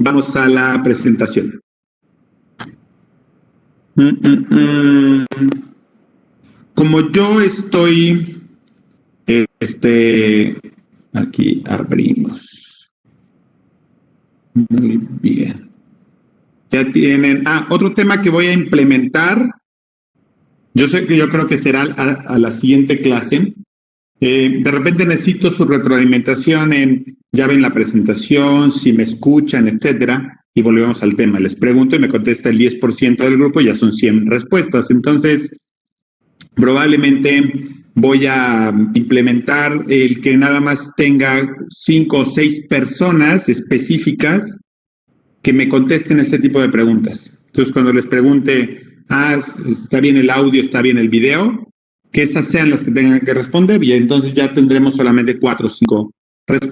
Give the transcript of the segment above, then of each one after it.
Vamos a la presentación. Como yo estoy, aquí abrimos. Muy bien. Ya tienen, otro tema que voy a implementar. Yo creo que será a la siguiente clase. De repente necesito su retroalimentación ya ven la presentación, si me escuchan, etcétera, y volvemos al tema. Les pregunto y me contesta el 10% del grupo, ya son 100 respuestas. Entonces, probablemente voy a implementar el que nada más tenga 5 o 6 personas específicas que me contesten ese tipo de preguntas. Entonces, cuando les pregunte, ¿está bien el audio, está bien el video? Que esas sean las que tengan que responder y entonces ya tendremos solamente 4 o 5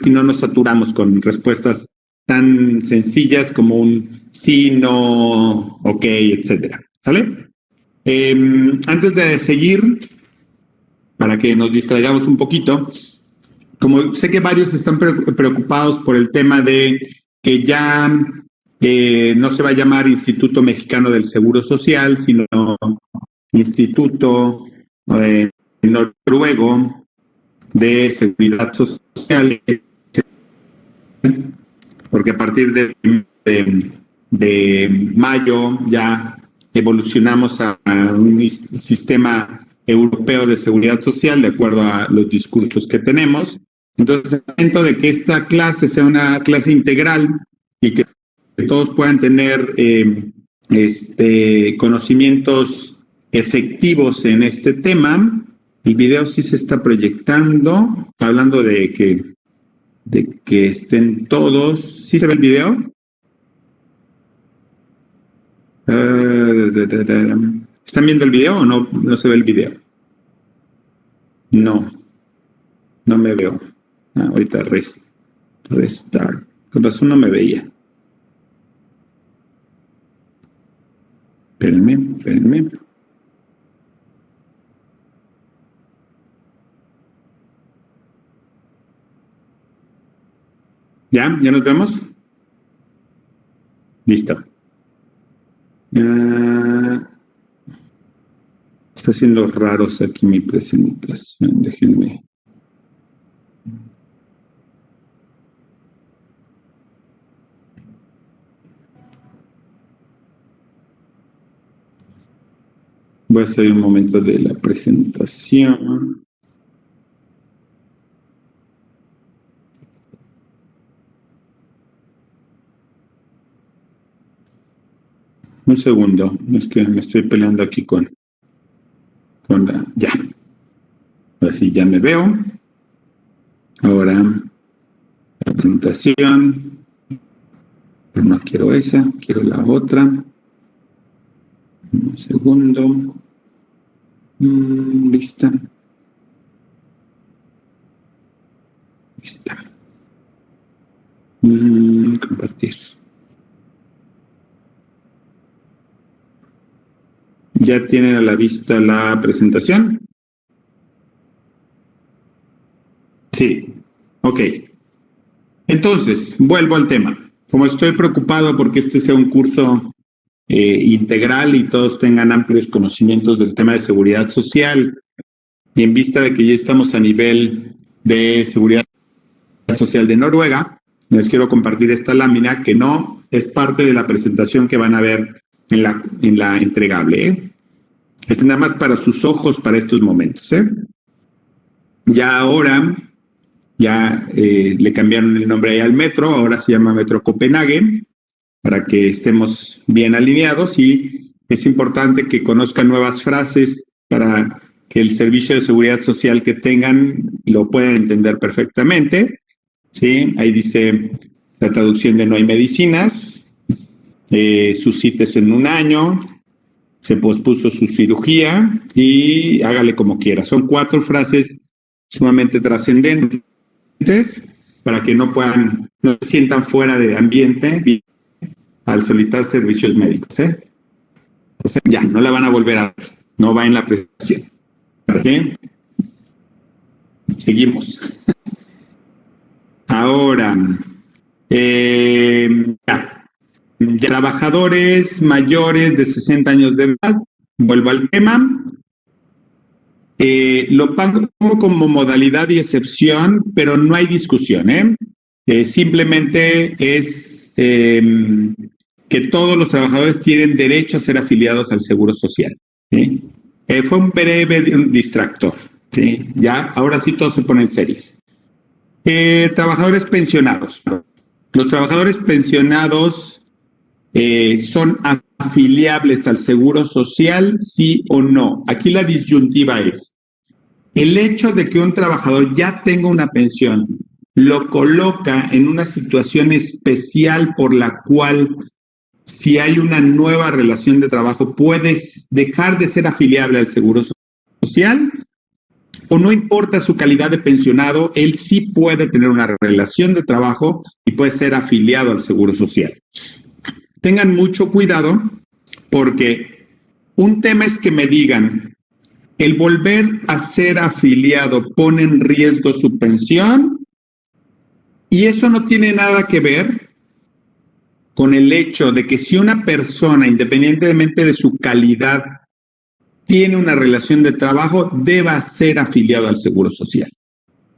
y no nos saturamos con respuestas tan sencillas como un sí, no, ok, etcétera. ¿Sale? Antes de seguir, para que nos distraigamos un poquito, como sé que varios están preocupados por el tema de que ya no se va a llamar Instituto Mexicano del Seguro Social, sino Instituto Noruego de Seguridad Social, porque a partir de mayo ya evolucionamos a un sistema europeo de seguridad social de acuerdo a los discursos que tenemos. Entonces, es momento de que esta clase sea una clase integral y que todos puedan tener conocimientos efectivos en este tema. El video sí se está proyectando, hablando de que estén todos. ¿Sí se ve el video? ¿Están viendo el video o no se ve el video? No me veo. Ahorita restart. Con razón no me veía. Espérenme. ¿Ya nos vemos? Listo. Está haciendo raros aquí mi presentación. Déjenme. Voy a hacer un momento de la presentación. Un segundo, es que me estoy peleando aquí con la... Ya. Ahora sí, ya me veo. Ahora, la presentación. Pero no quiero esa, quiero la otra. Un segundo. Lista. Compartir. ¿Ya tienen a la vista la presentación? Sí. Ok. Entonces, vuelvo al tema. Como estoy preocupado porque este sea un curso integral y todos tengan amplios conocimientos del tema de seguridad social, y en vista de que ya estamos a nivel de seguridad social de Noruega, les quiero compartir esta lámina que no es parte de la presentación que van a ver en la entregable. Es nada más para sus ojos para estos momentos. Ya ahora, le cambiaron el nombre ahí al metro, ahora se llama Metro Copenhague, para que estemos bien alineados, y es importante que conozcan nuevas frases para que el servicio de seguridad social que tengan lo puedan entender perfectamente. ¿Sí? Ahí dice la traducción de no hay medicinas, su cita es en 1 año, se pospuso su cirugía y hágale como quiera. Son 4 frases sumamente trascendentes para que no se sientan fuera de ambiente al solicitar servicios médicos. O sea, ya, no la van a volver a ver, no va en la presentación. ¿Sí? Seguimos. Ahora, ya. Trabajadores mayores de 60 años de edad, vuelvo al tema. Lo pongo como modalidad y excepción, pero no hay discusión. Simplemente es que todos los trabajadores tienen derecho a ser afiliados al Seguro Social. ¿Sí? Fue un breve distractor. ¿Sí? Ya, ahora sí todos se ponen serios. Trabajadores pensionados. Los trabajadores pensionados son afiliables al Seguro Social, sí o no. Aquí la disyuntiva es, el hecho de que un trabajador ya tenga una pensión lo coloca en una situación especial por la cual, si hay una nueva relación de trabajo, puedes dejar de ser afiliable al Seguro Social, o no importa su calidad de pensionado, él sí puede tener una relación de trabajo y puede ser afiliado al Seguro Social. Tengan mucho cuidado porque un tema es que me digan, el volver a ser afiliado pone en riesgo su pensión, y eso no tiene nada que ver con el hecho de que si una persona, independientemente de su calidad, tiene una relación de trabajo, deba ser afiliado al Seguro Social.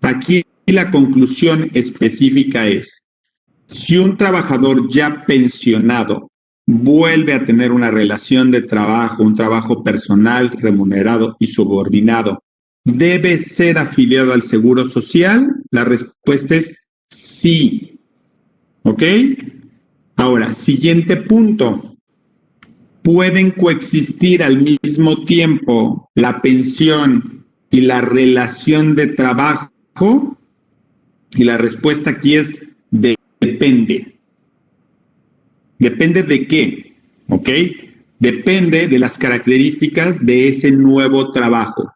Aquí la conclusión específica es, si un trabajador ya pensionado vuelve a tener una relación de trabajo, un trabajo personal, remunerado y subordinado, ¿debe ser afiliado al Seguro Social? La respuesta es sí. ¿Ok? Ahora, siguiente punto. ¿Pueden coexistir al mismo tiempo la pensión y la relación de trabajo? Y la respuesta aquí es depende. ¿Depende de qué? ¿Ok? Depende de las características de ese nuevo trabajo.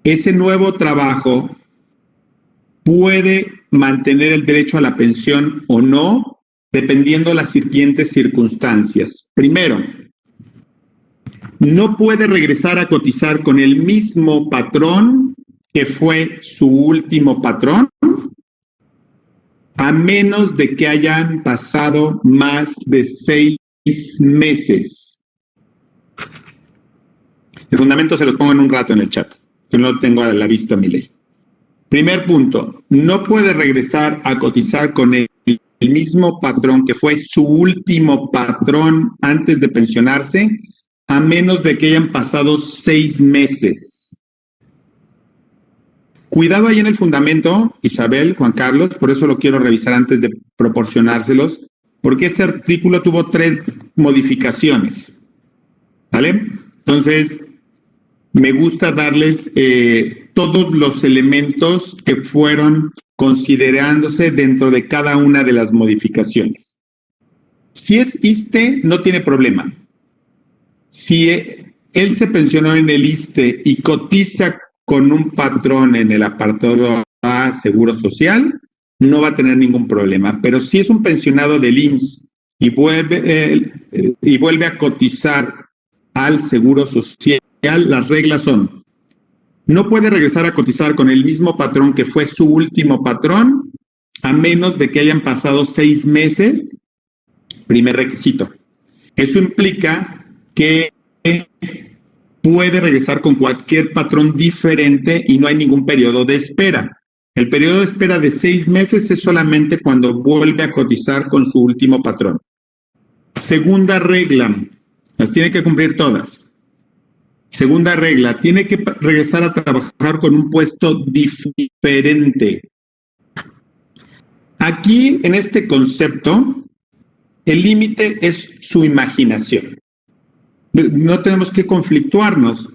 Ese nuevo trabajo puede mantener el derecho a la pensión o no, dependiendo de las siguientes circunstancias. Primero, no puede regresar a cotizar con el mismo patrón que fue su último patrón, a menos de que hayan pasado más de 6 meses. El fundamento se los pongo en un rato en el chat, que no lo tengo a la vista mi ley. Primer punto, no puede regresar a cotizar con el mismo patrón que fue su último patrón antes de pensionarse, a menos de que hayan pasado 6 meses. Cuidado ahí en el fundamento, Isabel, Juan Carlos, por eso lo quiero revisar antes de proporcionárselos, porque este artículo tuvo 3 modificaciones. ¿Vale? Entonces, me gusta darles todos los elementos que fueron considerándose dentro de cada una de las modificaciones. Si es ISSSTE, no tiene problema. Si él se pensionó en el ISSSTE y cotiza con un patrón en el apartado A, Seguro Social, no va a tener ningún problema. Pero si es un pensionado del IMSS y vuelve a cotizar al Seguro Social, las reglas son, no puede regresar a cotizar con el mismo patrón que fue su último patrón, a menos de que hayan pasado 6 meses, primer requisito. Eso implica que puede regresar con cualquier patrón diferente y no hay ningún periodo de espera. El periodo de espera de 6 meses es solamente cuando vuelve a cotizar con su último patrón. Segunda regla, las tiene que cumplir todas. Segunda regla, tiene que regresar a trabajar con un puesto diferente. Aquí, en este concepto, el límite es su imaginación. No tenemos que conflictuarnos.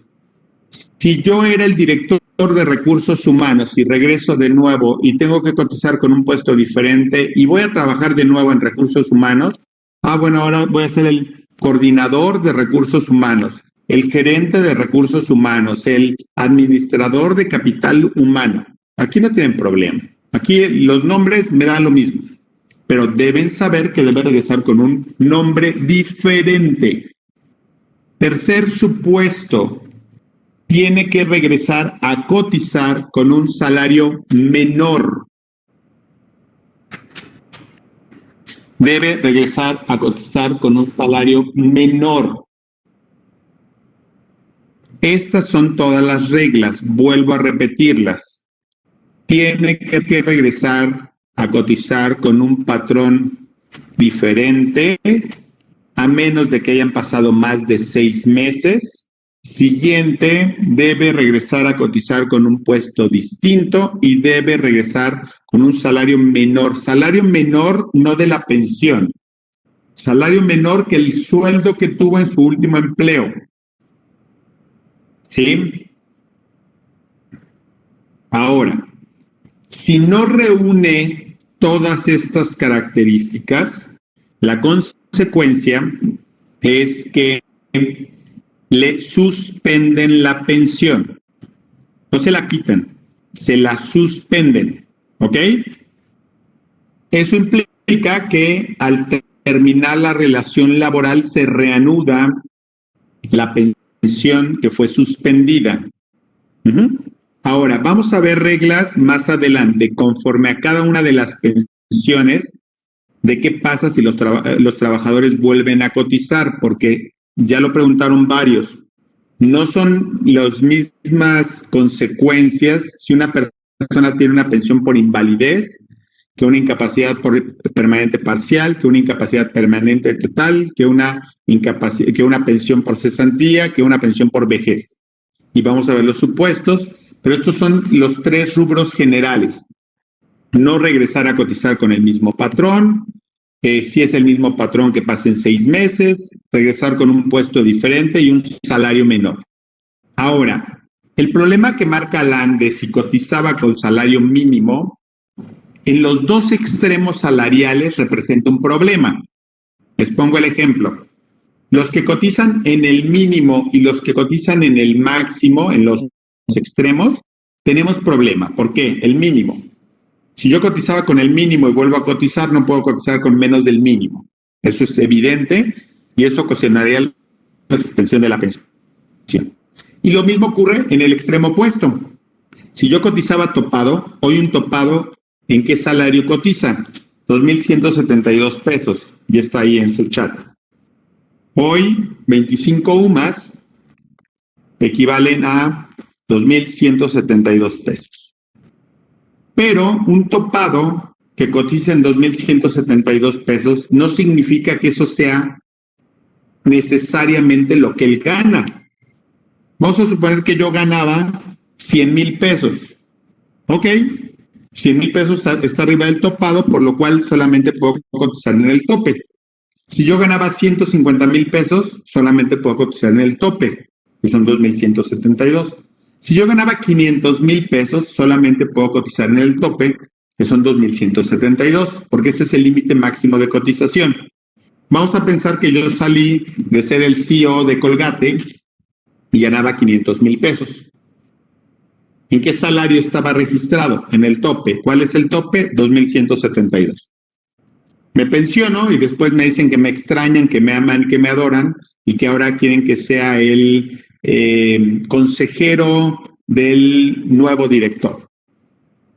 Si yo era el director de recursos humanos y regreso de nuevo y tengo que cotizar con un puesto diferente y voy a trabajar de nuevo en recursos humanos, bueno, ahora voy a ser el coordinador de recursos humanos, el gerente de recursos humanos, el administrador de capital humano. Aquí no tienen problema. Aquí los nombres me dan lo mismo, pero deben saber que debe regresar con un nombre diferente. Tercer supuesto, tiene que regresar a cotizar con un salario menor. debe regresar a cotizar con un salario menor. Estas son todas las reglas, vuelvo a repetirlas. Tiene que regresar a cotizar con un patrón diferente, a menos de que hayan pasado más de 6 meses. Siguiente, debe regresar a cotizar con un puesto distinto y debe regresar con un salario menor. Salario menor no de la pensión. Salario menor que el sueldo que tuvo en su último empleo. ¿Sí? Ahora, si no reúne todas estas características, la consecuencia es que le suspenden la pensión. No se la quitan, se la suspenden. ¿Ok? Eso implica que al terminar la relación laboral se reanuda la pensión que fue suspendida. Ahora, vamos a ver reglas más adelante, conforme a cada una de las pensiones, de qué pasa si los trabajadores vuelven a cotizar, porque ya lo preguntaron varios. No son las mismas consecuencias si una persona tiene una pensión por invalidez, que una incapacidad permanente parcial, que una incapacidad permanente total, que una pensión por cesantía, que una pensión por vejez. Y vamos a ver los supuestos, pero estos son los 3 rubros generales. No regresar a cotizar con el mismo patrón, si es el mismo patrón que pasen 6 meses, regresar con un puesto diferente y un salario menor. Ahora, el problema que marca Land de si cotizaba con salario mínimo, en los 2 extremos salariales representa un problema. Les pongo el ejemplo. Los que cotizan en el mínimo y los que cotizan en el máximo, en los extremos, tenemos problema. ¿Por qué? El mínimo. Si yo cotizaba con el mínimo y vuelvo a cotizar, no puedo cotizar con menos del mínimo. Eso es evidente y eso ocasionaría la suspensión de la pensión. Y lo mismo ocurre en el extremo opuesto. Si yo cotizaba topado, hoy un topado, ¿en qué salario cotiza? 2,172 pesos. Ya está ahí en su chat. Hoy, 25 UMAS equivalen a 2,172 pesos. Pero un topado que cotiza en 2,172 pesos no significa que eso sea necesariamente lo que él gana. Vamos a suponer que yo ganaba 100,000 pesos. Ok, 100,000 pesos está arriba del topado, por lo cual solamente puedo cotizar en el tope. Si yo ganaba 150,000 pesos, solamente puedo cotizar en el tope, que son 2,172. Si yo ganaba 500,000 pesos, solamente puedo cotizar en el tope, que son 2,172, porque ese es el límite máximo de cotización. Vamos a pensar que yo salí de ser el CEO de Colgate y ganaba 500,000 pesos. ¿En qué salario estaba registrado? En el tope. ¿Cuál es el tope? 2,172. Me pensiono y después me dicen que me extrañan, que me aman, que me adoran y que ahora quieren que sea el consejero del nuevo director.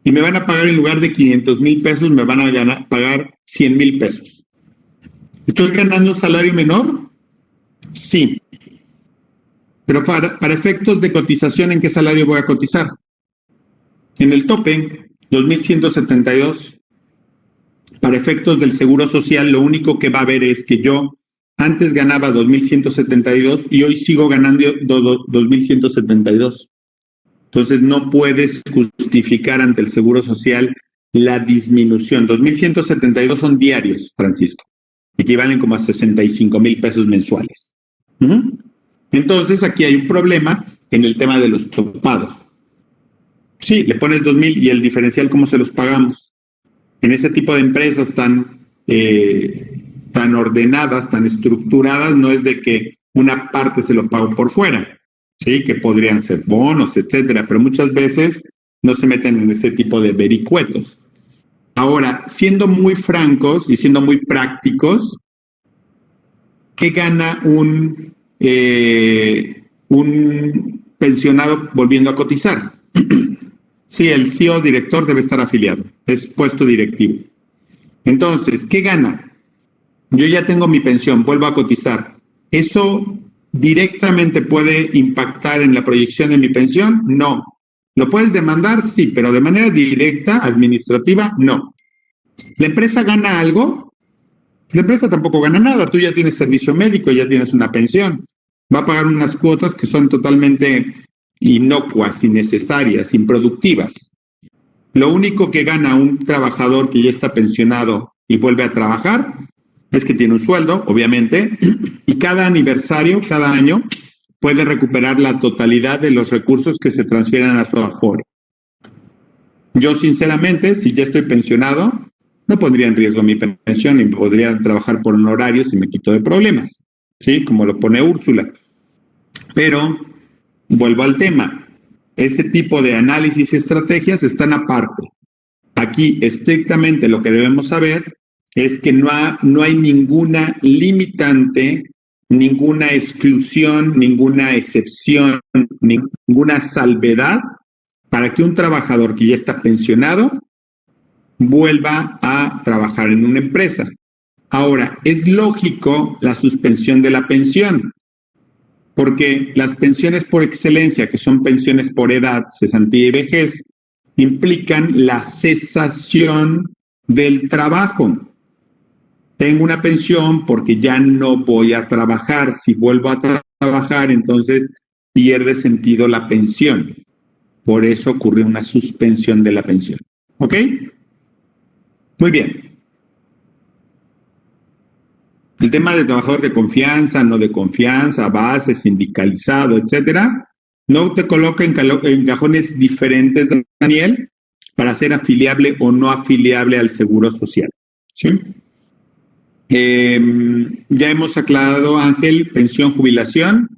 Y me van a pagar en lugar de 500,000 pesos, me van a pagar 100,000 pesos. ¿Estoy ganando un salario menor? Sí. Pero para efectos de cotización, ¿en qué salario voy a cotizar? En el tope, 2,172. Para efectos del Seguro Social, lo único que va a haber es que yo antes ganaba 2,172 y hoy sigo ganando 2,172. Entonces no puedes justificar ante el Seguro Social la disminución. 2,172 son diarios, Francisco. Equivalen como a 65,000 pesos mensuales. Entonces aquí hay un problema en el tema de los topados. Sí, le pones 2,000 y el diferencial, ¿cómo se los pagamos? En ese tipo de empresas tan ordenadas, tan estructuradas, no es de que una parte se lo pago por fuera, ¿sí? Que podrían ser bonos, etcétera, pero muchas veces no se meten en ese tipo de vericuetos. Ahora, siendo muy francos y siendo muy prácticos, ¿qué gana un pensionado volviendo a cotizar? Sí, el CEO director debe estar afiliado, es puesto directivo. Entonces, ¿qué gana? yo ya tengo mi pensión, vuelvo a cotizar. ¿Eso directamente puede impactar en la proyección de mi pensión? No. ¿Lo puedes demandar? Sí, pero de manera directa, administrativa, no. ¿La empresa gana algo? La empresa tampoco gana nada. Tú ya tienes servicio médico, ya tienes una pensión. Va a pagar unas cuotas que son totalmente inocuas, innecesarias, improductivas. Lo único que gana un trabajador que ya está pensionado y vuelve a trabajar es que tiene un sueldo, obviamente, y cada aniversario, cada año, puede recuperar la totalidad de los recursos que se transfieren a su Afore. Yo, sinceramente, si ya estoy pensionado, no pondría en riesgo mi pensión y podría trabajar por honorarios y me quito de problemas, ¿sí? Como lo pone Úrsula. Pero, vuelvo al tema, ese tipo de análisis y estrategias están aparte. Aquí, estrictamente, lo que debemos saber es que no hay ninguna limitante, ninguna exclusión, ninguna excepción, ninguna salvedad para que un trabajador que ya está pensionado vuelva a trabajar en una empresa. Ahora, es lógico la suspensión de la pensión, porque las pensiones por excelencia, que son pensiones por edad, cesantía y vejez, implican la cesación del trabajo. Tengo una pensión porque ya no voy a trabajar. Si vuelvo a trabajar, entonces pierde sentido la pensión. Por eso ocurre una suspensión de la pensión. ¿Ok? Muy bien. El tema de trabajador de confianza, no de confianza, base, sindicalizado, etcétera, no te coloca en cajones diferentes, Daniel, para ser afiliable o no afiliable al Seguro Social. ¿Sí? Ya hemos aclarado, Ángel, pensión, jubilación.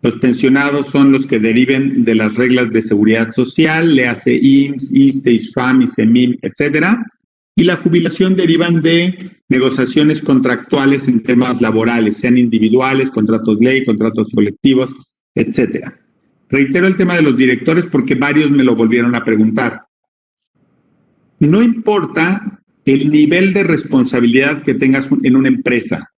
Los pensionados son los que deriven de las reglas de seguridad social, le hace IMSS, ISSSTE, ISFAM, ISEMIM, etcétera. Y la jubilación derivan de negociaciones contractuales en temas laborales, sean individuales, contratos ley, contratos colectivos, etcétera. Reitero el tema de los directores porque varios me lo volvieron a preguntar. No importa el nivel de responsabilidad que tengas en una empresa,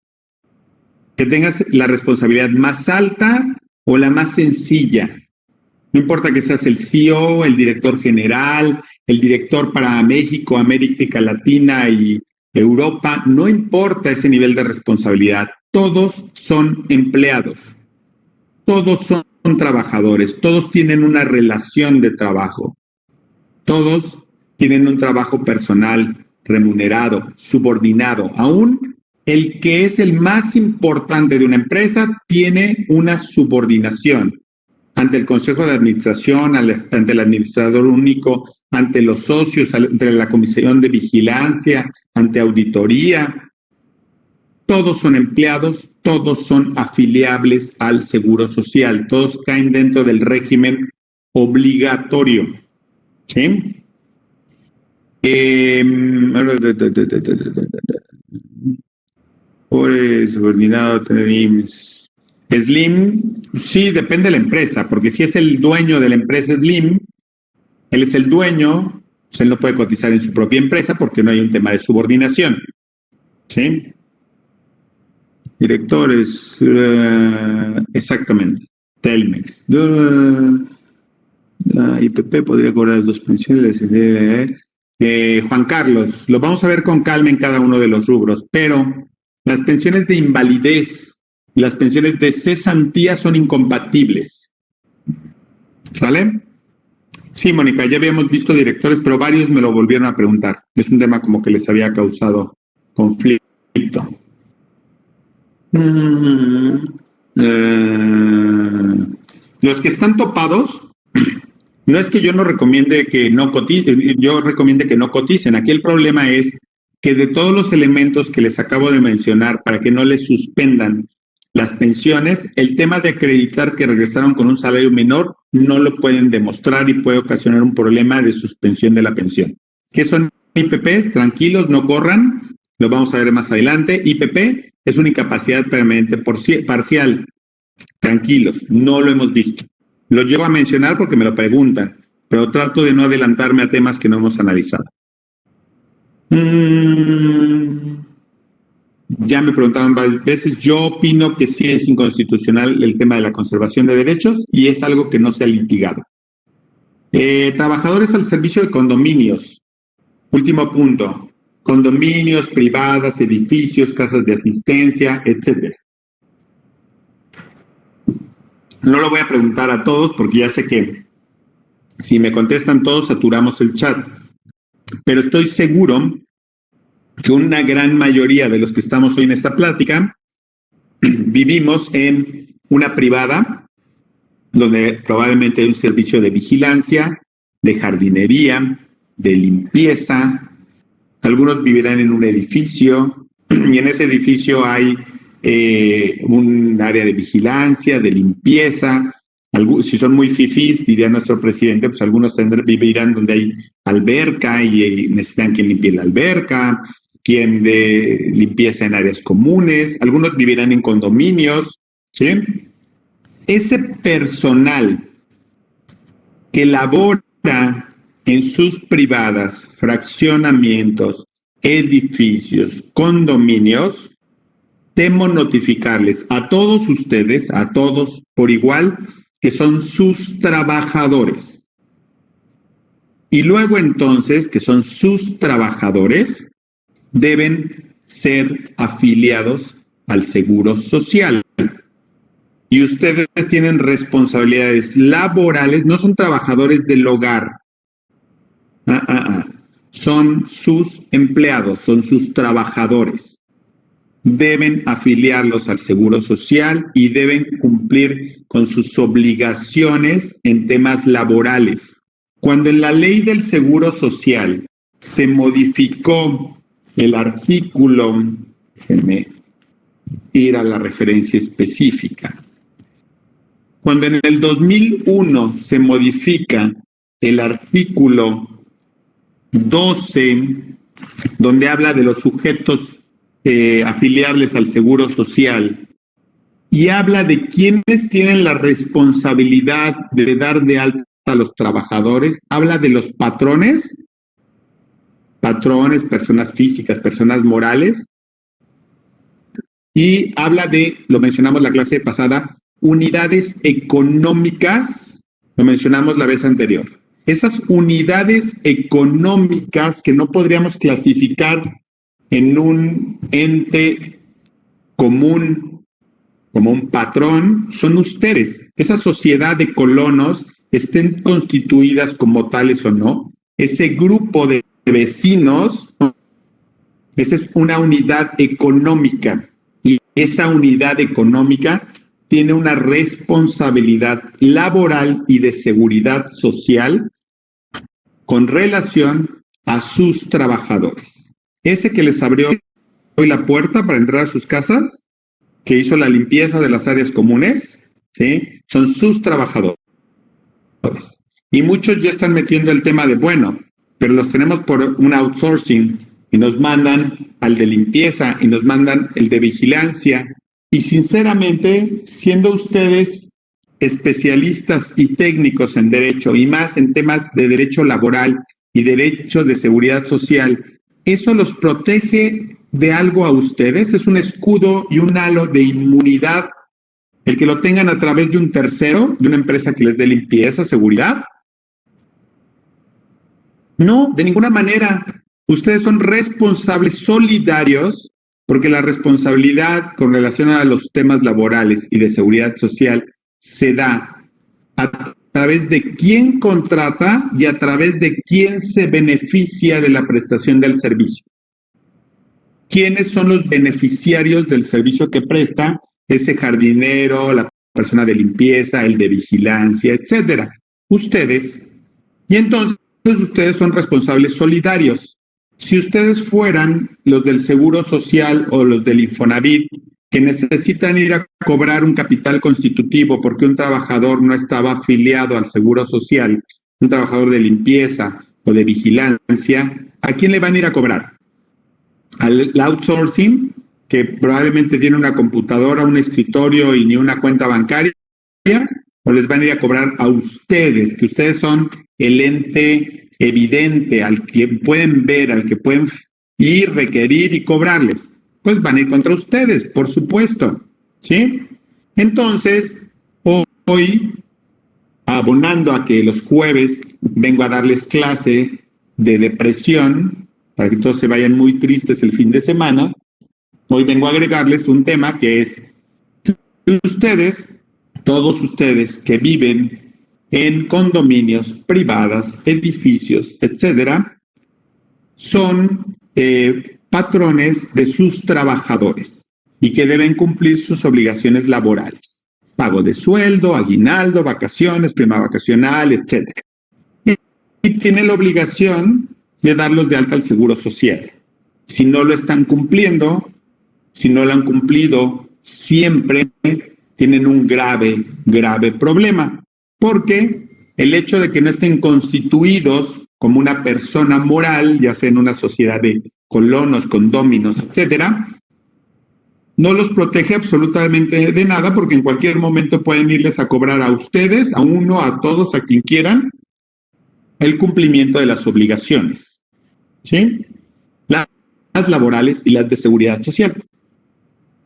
que tengas la responsabilidad más alta o la más sencilla. No importa que seas el CEO, el director general, el director para México, América Latina y Europa, no importa ese nivel de responsabilidad. Todos son empleados, todos son trabajadores, todos tienen una relación de trabajo, todos tienen un trabajo personal, remunerado, subordinado. Aún el que es el más importante de una empresa tiene una subordinación ante el Consejo de Administración, ante el Administrador Único, ante los socios, ante la Comisión de Vigilancia, ante Auditoría. Todos son empleados, todos son afiliables al Seguro Social, todos caen dentro del régimen obligatorio. ¿Sí? Por subordinado, tener IMSS. Slim, sí, depende de la empresa, porque si es el dueño de la empresa Slim, él es el dueño, pues él no puede cotizar en su propia empresa porque no hay un tema de subordinación. ¿Sí? Directores, exactamente. Telmex. IPP podría cobrar 2 pensiones. Juan Carlos, lo vamos a ver con calma en cada uno de los rubros, pero las pensiones de invalidez y las pensiones de cesantía son incompatibles. ¿Vale? Sí, Mónica, ya habíamos visto directores, pero varios me lo volvieron a preguntar. Es un tema como que les había causado conflicto. Los que están topados, no es que yo no recomiende que no coticen, yo recomiende que no coticen. Aquí el problema es que de todos los elementos que les acabo de mencionar para que no les suspendan las pensiones, el tema de acreditar que regresaron con un salario menor no lo pueden demostrar y puede ocasionar un problema de suspensión de la pensión. ¿Qué son IPPs? Tranquilos, no corran, lo vamos a ver más adelante. IPP es una incapacidad permanente parcial. Tranquilos, no lo hemos visto. Lo llevo a mencionar porque me lo preguntan, pero trato de no adelantarme a temas que no hemos analizado. Ya me preguntaron varias veces, yo opino que sí es inconstitucional el tema de la conservación de derechos y es algo que no se ha litigado. Trabajadores al servicio de condominios. Último punto. Condominios, privadas, edificios, casas de asistencia, etcétera. No lo voy a preguntar a todos porque ya sé que si me contestan todos saturamos el chat. Pero estoy seguro que una gran mayoría de los que estamos hoy en esta plática vivimos en una privada donde probablemente hay un servicio de vigilancia, de jardinería, de limpieza. Algunos vivirán en un edificio y en ese edificio hay un área de vigilancia, de limpieza. Si son muy fifís, diría nuestro presidente, pues algunos vivirán donde hay alberca y necesitan quien limpie la alberca, quien de limpieza en áreas comunes, algunos vivirán en condominios, ¿sí? Ese personal que labora en sus privadas, fraccionamientos, edificios, condominios, temo notificarles a todos ustedes, a todos por igual, que son sus trabajadores. Y luego entonces, que son sus trabajadores, deben ser afiliados al Seguro Social. Y ustedes tienen responsabilidades laborales, no son trabajadores del hogar. Son sus empleados, son sus trabajadores. Deben afiliarlos al Seguro Social y deben cumplir con sus obligaciones en temas laborales. Cuando en la ley del Seguro Social se modificó el artículo, déjenme ir a la referencia específica. Cuando en el 2001 se modifica el artículo 12, donde habla de los sujetos afiliables al Seguro Social, y habla de quienes tienen la responsabilidad de dar de alta a los trabajadores, habla de los patrones, personas físicas, personas morales, y habla de, lo mencionamos la clase pasada, unidades económicas, lo mencionamos la vez anterior. Esas unidades económicas que no podríamos clasificar en un ente común como un patrón, son ustedes. Esa sociedad de colonos, estén constituidas como tales o no, ese grupo de vecinos, esa es una unidad económica y esa unidad económica tiene una responsabilidad laboral y de seguridad social con relación a sus trabajadores. Ese que les abrió hoy la puerta para entrar a sus casas, que hizo la limpieza de las áreas comunes, ¿sí? Son sus trabajadores. Y muchos ya están metiendo el tema de, bueno, pero los tenemos por un outsourcing y nos mandan al de limpieza y nos mandan el de vigilancia. Y sinceramente, siendo ustedes especialistas y técnicos en derecho y más en temas de derecho laboral y derecho de seguridad social, ¿eso los protege de algo a ustedes? ¿Es un escudo y un halo de inmunidad el que lo tengan a través de un tercero, de una empresa que les dé limpieza, seguridad? No, de ninguna manera. Ustedes son responsables solidarios porque la responsabilidad con relación a los temas laborales y de seguridad social se da a través de quién contrata y a través de quién se beneficia de la prestación del servicio. ¿Quiénes son los beneficiarios del servicio que presta ese jardinero, la persona de limpieza, el de vigilancia, etcétera? Ustedes. Y entonces ustedes son responsables solidarios. Si ustedes fueran los del Seguro Social o los del Infonavit, que necesitan ir a cobrar un capital constitutivo porque un trabajador no estaba afiliado al Seguro Social, un trabajador de limpieza o de vigilancia, ¿a quién le van a ir a cobrar? ¿Al outsourcing, que probablemente tiene una computadora, un escritorio y ni una cuenta bancaria? ¿O les van a ir a cobrar a ustedes, que ustedes son el ente evidente, al que pueden ver, al que pueden ir, requerir y cobrarles? pues van a ir contra ustedes, por supuesto, ¿sí? Entonces, hoy, abonando a que los jueves vengo a darles clase de depresión, para que todos se vayan muy tristes el fin de semana, hoy vengo a agregarles un tema que es ustedes, todos ustedes que viven en condominios, privadas, edificios, etcétera, son patrones de sus trabajadores y que deben cumplir sus obligaciones laborales. Pago de sueldo, aguinaldo, vacaciones, prima vacacional, etcétera. Y tienen la obligación de darlos de alta al Seguro Social. Si no lo están cumpliendo, si no lo han cumplido, siempre tienen un grave problema, porque el hecho de que no estén constituidos como una persona moral, ya sea en una sociedad de colonos, condóminos, etcétera, no los protege absolutamente de nada, porque en cualquier momento pueden irles a cobrar a ustedes, a uno, a todos, a quien quieran, el cumplimiento de las obligaciones, ¿sí? Las laborales y las de seguridad social.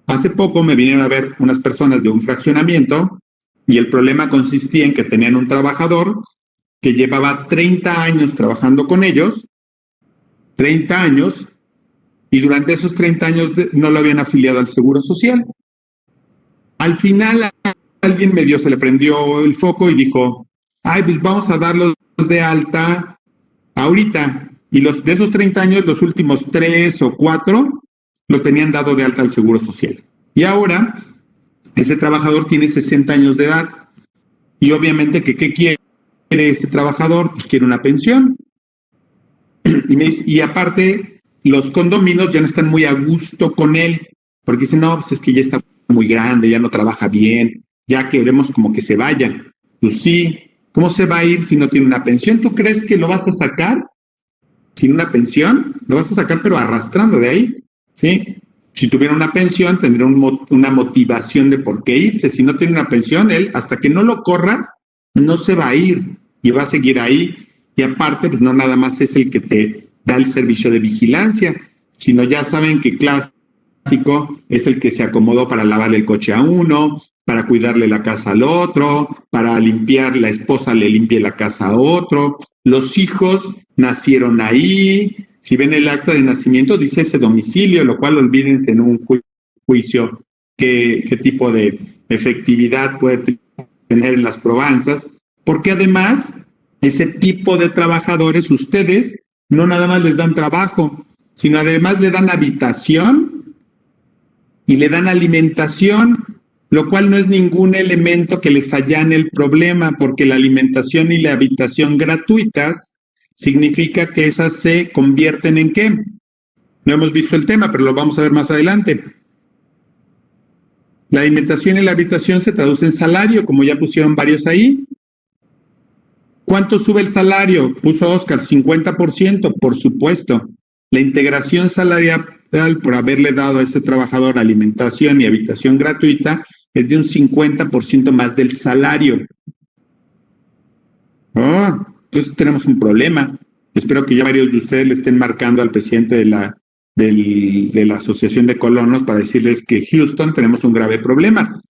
Hace poco me vinieron a ver unas personas de un fraccionamiento y el problema consistía en que tenían un trabajador que llevaba 30 años trabajando con ellos, 30 años, y durante esos 30 años no lo habían afiliado al Seguro Social. Al final a alguien medio se le prendió el foco y dijo, ay, pues vamos a darlos de alta ahorita. Y de esos 30 años, los últimos 3 o 4 lo tenían dado de alta al Seguro Social. Y ahora ese trabajador tiene 60 años de edad. Y obviamente, ¿qué quiere ese trabajador? Pues quiere una pensión. Y aparte, los condominios ya no están muy a gusto con él, porque dicen, no, pues es que ya está muy grande, ya no trabaja bien, ya queremos como que se vaya. Pues sí, ¿cómo se va a ir si no tiene una pensión? ¿Tú crees que lo vas a sacar sin una pensión? Lo vas a sacar pero arrastrando de ahí, ¿sí? Si tuviera una pensión, tendría una motivación de por qué irse. Si no tiene una pensión, él, hasta que no lo corras, no se va a ir y va a seguir ahí. Y aparte, pues no nada más es el que te da el servicio de vigilancia, sino ya saben que clásico es el que se acomodó para lavarle el coche a uno, para cuidarle la casa al otro, para limpiar, la esposa le limpie la casa a otro, los hijos nacieron ahí, si ven el acta de nacimiento dice ese domicilio, lo cual olvídense en un juicio qué tipo de efectividad puede tener en las probanzas, porque además ese tipo de trabajadores ustedes no nada más les dan trabajo, sino además le dan habitación y le dan alimentación, lo cual no es ningún elemento que les allane el problema, porque la alimentación y la habitación gratuitas significa que esas se convierten en ¿qué? No hemos visto el tema, pero lo vamos a ver más adelante. La alimentación y la habitación se traduce en salario, como ya pusieron varios ahí. ¿Cuánto sube el salario? Puso Oscar, 50%, por supuesto. La integración salarial por haberle dado a ese trabajador alimentación y habitación gratuita es de un 50% más del salario. Entonces tenemos un problema. Espero que ya varios de ustedes le estén marcando al presidente de la Asociación de Colonos para decirles que Houston tenemos un grave problema.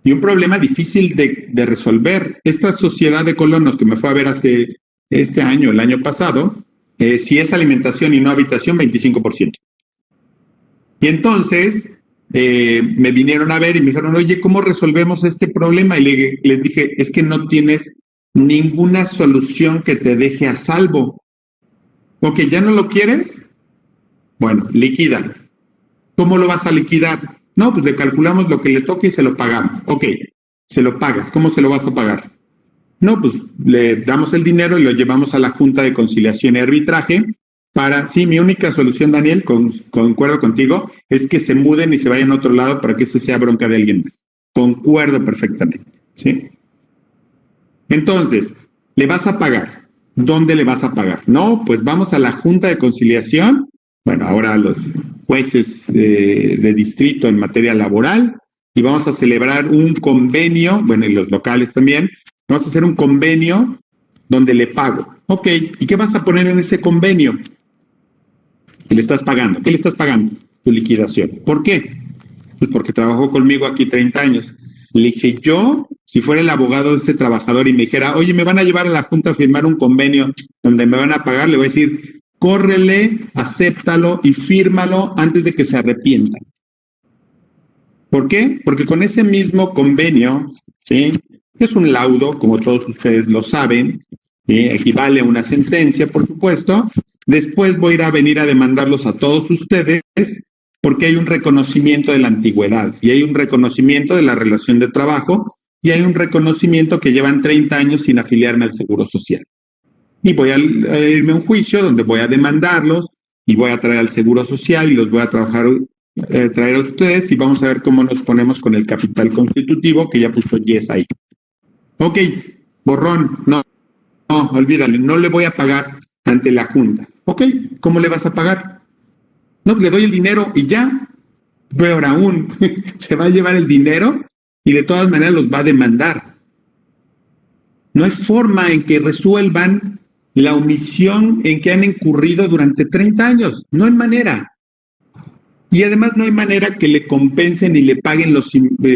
Y un problema difícil de resolver. Esta sociedad de colonos que me fue a ver hace este año, el año pasado, si es alimentación y no habitación, 25%. Y entonces me vinieron a ver y me dijeron, oye, ¿cómo resolvemos este problema? Y les dije, es que no tienes ninguna solución que te deje a salvo. Ok, ¿ya no lo quieres? Bueno, liquida. ¿Cómo lo vas a liquidar? No, pues le calculamos lo que le toque y se lo pagamos. Ok, se lo pagas. ¿Cómo se lo vas a pagar? No, pues le damos el dinero y lo llevamos a la Junta de Conciliación y Arbitraje para, sí, mi única solución, Daniel, concuerdo contigo, es que se muden y se vayan a otro lado para que eso sea bronca de alguien más. Concuerdo perfectamente, ¿sí? Entonces, ¿le vas a pagar? ¿Dónde le vas a pagar? No, pues vamos a la Junta de Conciliación, bueno, ahora a los jueces de distrito en materia laboral, y vamos a celebrar un convenio, bueno, y los locales también, vamos a hacer un convenio donde le pago. Ok, ¿y qué vas a poner en ese convenio? ¿Qué le estás pagando? ¿Qué le estás pagando? su liquidación. ¿Por qué? Pues porque trabajó conmigo aquí 30 años. Le dije, yo, si fuera el abogado de ese trabajador y me dijera, oye, me van a llevar a la junta a firmar un convenio donde me van a pagar, le voy a decir, córrele, acéptalo y fírmalo antes de que se arrepientan. ¿Por qué? Porque con ese mismo convenio, ¿sí?, que es un laudo, como todos ustedes lo saben, equivale a una sentencia, por supuesto, después voy a ir a venir a demandarlos a todos ustedes porque hay un reconocimiento de la antigüedad y hay un reconocimiento de la relación de trabajo y hay un reconocimiento que llevan 30 años sin afiliarme al Seguro Social. Y voy a irme a un juicio donde voy a demandarlos y voy a traer al Seguro Social y los voy a traer a ustedes y vamos a ver cómo nos ponemos con el capital constitutivo que ya puso Yes ahí. Ok, borrón, no, olvídale, no le voy a pagar ante la Junta. Ok, ¿cómo le vas a pagar? No, le doy el dinero y ya. Peor aún, se va a llevar el dinero y de todas maneras los va a demandar. No hay forma en que resuelvan la omisión en que han incurrido durante 30 años. No hay manera. Y además no hay manera que le compensen y le paguen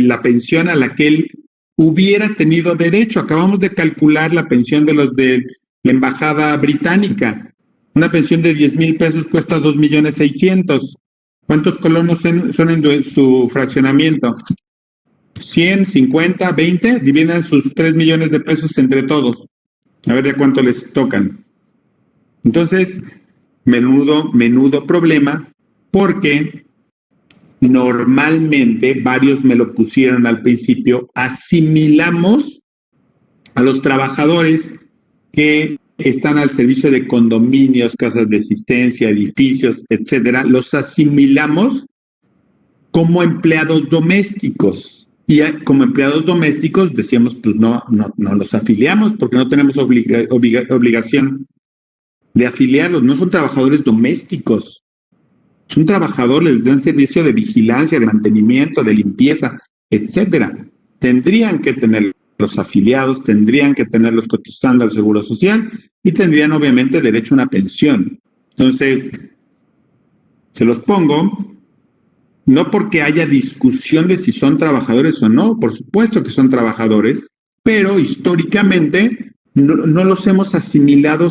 la pensión a la que él hubiera tenido derecho. Acabamos de calcular la pensión de los de la embajada británica. Una pensión de 10,000 pesos cuesta 2,600,000. ¿Cuántos colonos son en su fraccionamiento? 100, 50, 20. Dividan sus 3 millones de pesos entre todos. A ver de cuánto les tocan. Entonces, menudo problema, porque normalmente, varios me lo pusieron al principio, asimilamos a los trabajadores que están al servicio de condominios, casas de asistencia, edificios, etcétera, los asimilamos como empleados domésticos. Y como empleados domésticos decíamos, pues no los afiliamos porque no tenemos obligación de afiliarlos. No son trabajadores domésticos. Son trabajadores, les dan servicio de vigilancia, de mantenimiento, de limpieza, etcétera. Tendrían que tener los afiliados, tendrían que tenerlos cotizando al Seguro Social y tendrían obviamente derecho a una pensión. Entonces, se los pongo, no porque haya discusión de si son trabajadores o no, por supuesto que son trabajadores, pero históricamente no los hemos asimilado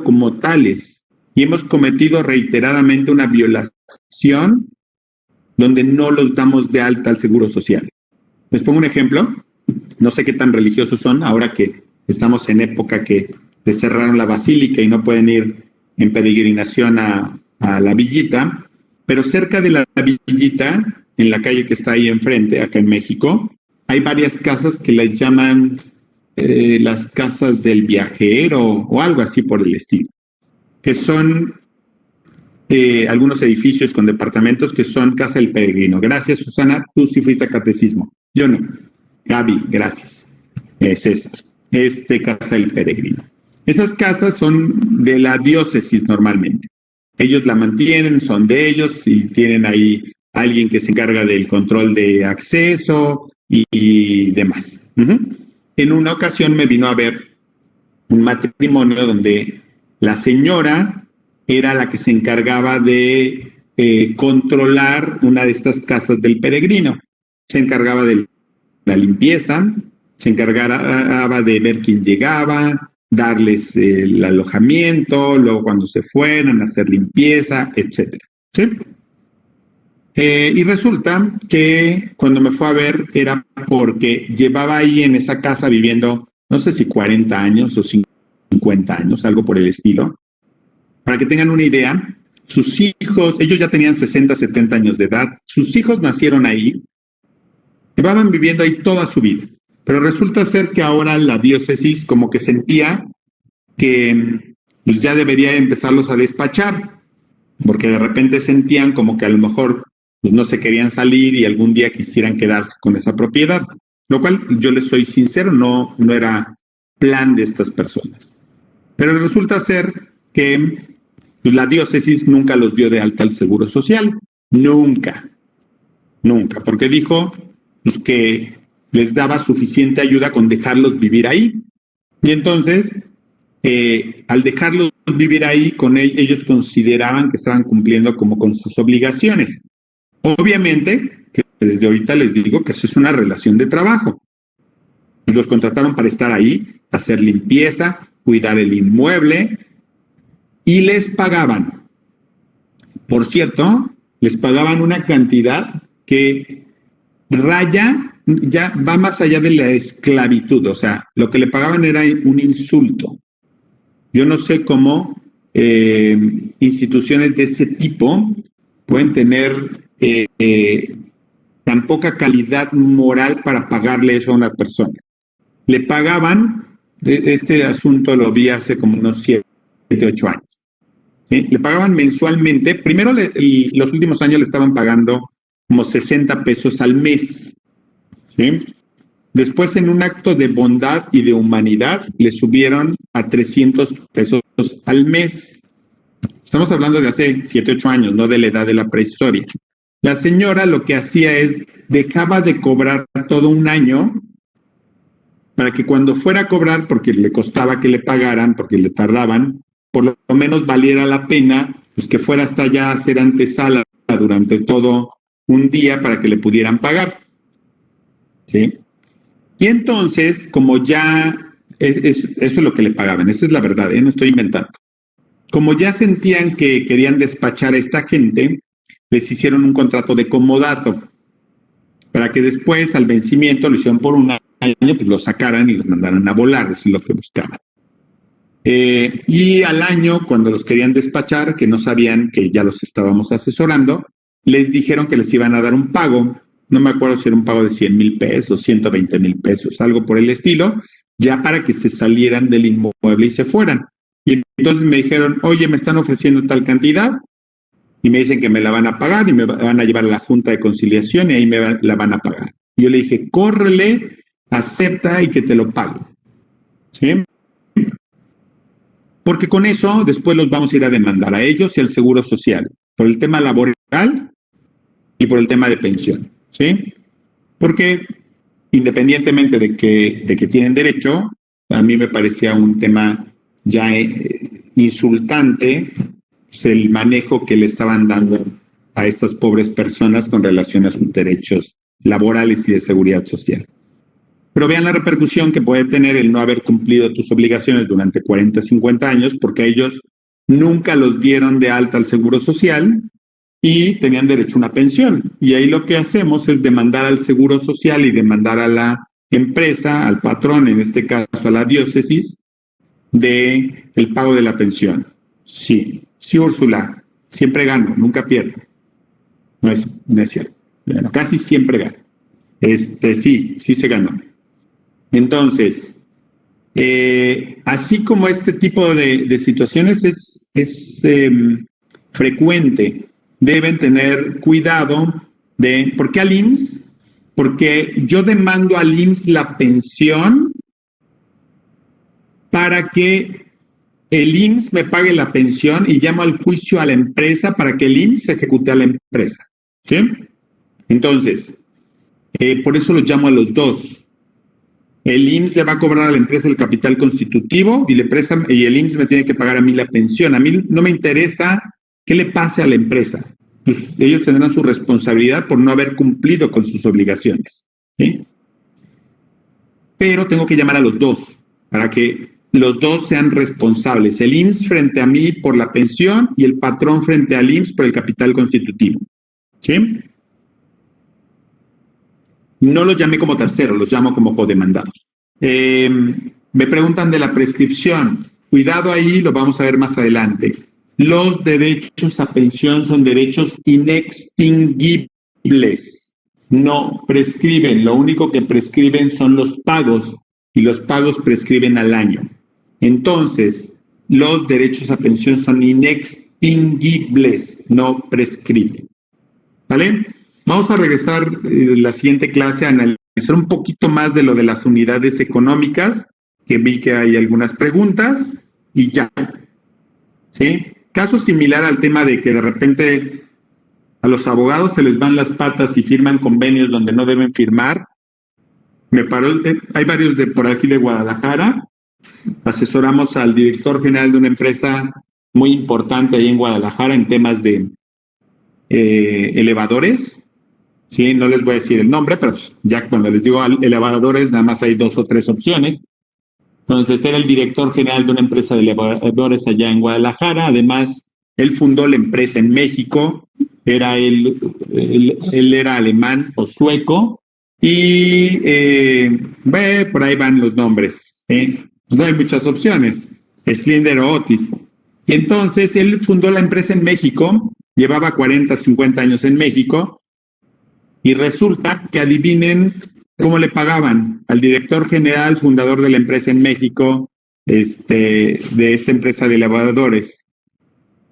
como tales y hemos cometido reiteradamente una violación donde no los damos de alta al Seguro Social. Les pongo un ejemplo. No sé qué tan religiosos son ahora que estamos en época que les cerraron la basílica y no pueden ir en peregrinación a la villita, pero cerca de la villita, en la calle que está ahí enfrente, acá en México, hay varias casas que las llaman las casas del viajero o algo así por el estilo, que son algunos edificios con departamentos que son Casa del Peregrino. Gracias, Susana, tú sí fuiste a catecismo, yo no. Gaby, gracias. César, Casa del Peregrino. Esas casas son de la diócesis normalmente. Ellos la mantienen, son de ellos y tienen ahí alguien que se encarga del control de acceso y demás. En una ocasión me vino a ver un matrimonio donde la señora era la que se encargaba de controlar una de estas casas del peregrino. Se encargaba de la limpieza, se encargaba de ver quién llegaba, darles el alojamiento, luego cuando se fueran, hacer limpieza, etcétera. ¿Sí? Y resulta que cuando me fue a ver era porque llevaba ahí en esa casa viviendo, no sé si 40 años o 50 años, algo por el estilo. Para que tengan una idea, sus hijos, ellos ya tenían 60, 70 años de edad, sus hijos nacieron ahí, llevaban viviendo ahí toda su vida. Pero resulta ser que ahora la diócesis como que sentía que pues, ya debería empezarlos a despachar, porque de repente sentían como que a lo mejor pues, no se querían salir y algún día quisieran quedarse con esa propiedad, lo cual yo les soy sincero, no era plan de estas personas. Pero resulta ser que pues, la diócesis nunca los dio de alta al Seguro Social, nunca, porque dijo pues, que les daba suficiente ayuda con dejarlos vivir ahí. Y entonces, al dejarlos vivir ahí, ellos consideraban que estaban cumpliendo como con sus obligaciones. Obviamente, que desde ahorita les digo que eso es una relación de trabajo. Los contrataron para estar ahí, hacer limpieza, cuidar el inmueble y les pagaban. Por cierto, les pagaban una cantidad que ya va más allá de la esclavitud. O sea, lo que le pagaban era un insulto. Yo no sé cómo instituciones de ese tipo pueden tener tan poca calidad moral para pagarle eso a una persona. Le pagaban, este asunto lo vi hace como unos 7, 8 años. ¿Sí? Le pagaban mensualmente, primero los últimos años le estaban pagando como 60 pesos al mes. ¿Sí? Después, en un acto de bondad y de humanidad, le subieron a 300 pesos al mes. Estamos hablando de hace 7, 8 años, no de la edad de la prehistoria. La señora lo que hacía es, dejaba de cobrar todo un año para que cuando fuera a cobrar, porque le costaba que le pagaran, porque le tardaban, por lo menos valiera la pena, pues que fuera hasta allá a hacer antesala durante todo un día para que le pudieran pagar. ¿Sí? Y entonces, como ya, eso es lo que le pagaban, esa es la verdad, no estoy inventando. Como ya sentían que querían despachar a esta gente, les hicieron un contrato de comodato, para que después, al vencimiento, lo hicieron por un año, pues lo sacaran y los mandaran a volar, eso es lo que buscaban. Y al año, cuando los querían despachar, que no sabían que ya los estábamos asesorando, les dijeron que les iban a dar un pago, no me acuerdo si era un pago de 100,000 pesos, 120,000 pesos, algo por el estilo, ya para que se salieran del inmueble y se fueran. Y entonces me dijeron, oye, me están ofreciendo tal cantidad, y me dicen que me la van a pagar y me van a llevar a la Junta de Conciliación y ahí la van a pagar. Y yo le dije, córrele, acepta y que te lo pague. ¿Sí? Porque con eso después los vamos a ir a demandar a ellos y al Seguro Social, por el tema laboral y por el tema de pensión. ¿Sí? Porque independientemente de que tienen derecho, a mí me parecía un tema ya insultante, pues, el manejo que le estaban dando a estas pobres personas con relación a sus derechos laborales y de seguridad social. Pero vean la repercusión que puede tener el no haber cumplido tus obligaciones durante 40, 50 años, porque ellos nunca los dieron de alta al Seguro Social y tenían derecho a una pensión. Y ahí lo que hacemos es demandar al Seguro Social y demandar a la empresa, al patrón, en este caso a la diócesis, de el pago de la pensión. Sí, Úrsula, siempre gano, nunca pierdo. No es cierto. Bueno, casi siempre gano. Sí se ganó. Entonces, así como este tipo de situaciones es frecuente, deben tener cuidado de, ¿por qué al IMSS? Porque yo demando al IMSS la pensión para que el IMSS me pague la pensión y llamo al juicio a la empresa para que el IMSS ejecute a la empresa. ¿Sí? Entonces, por eso los llamo a los dos. El IMSS le va a cobrar a la empresa el capital constitutivo y el IMSS me tiene que pagar a mí la pensión. A mí no me interesa qué le pase a la empresa. Pues ellos tendrán su responsabilidad por no haber cumplido con sus obligaciones. ¿Sí? Pero tengo que llamar a los dos para que los dos sean responsables. El IMSS frente a mí por la pensión y el patrón frente al IMSS por el capital constitutivo. ¿Sí? No los llamé como terceros, los llamo como codemandados. Me preguntan de la prescripción. Cuidado ahí, lo vamos a ver más adelante. Los derechos a pensión son derechos inextinguibles. No prescriben. Lo único que prescriben son los pagos y los pagos prescriben al año. Entonces, los derechos a pensión son inextinguibles, no prescriben. ¿Vale? Vamos a regresar la siguiente clase a analizar un poquito más de lo de las unidades económicas, que vi que hay algunas preguntas, y ya. ¿Sí? Caso similar al tema de que de repente a los abogados se les van las patas y firman convenios donde no deben firmar. Hay varios de por aquí de Guadalajara asesoramos al director general de una empresa muy importante ahí en Guadalajara en temas de elevadores. Sí, no les voy a decir el nombre, pero ya cuando les digo elevadores, nada más hay 2 o 3 opciones. Entonces, era el director general de una empresa de elevadores allá en Guadalajara. Además, él fundó la empresa en México. Él era alemán o sueco. Y por ahí van los nombres. No hay muchas opciones. Schlinder o Otis. Y entonces, él fundó la empresa en México. Llevaba 40, 50 años en México. Y resulta que adivinen cómo le pagaban al director general, fundador de la empresa en México, de esta empresa de elevadores.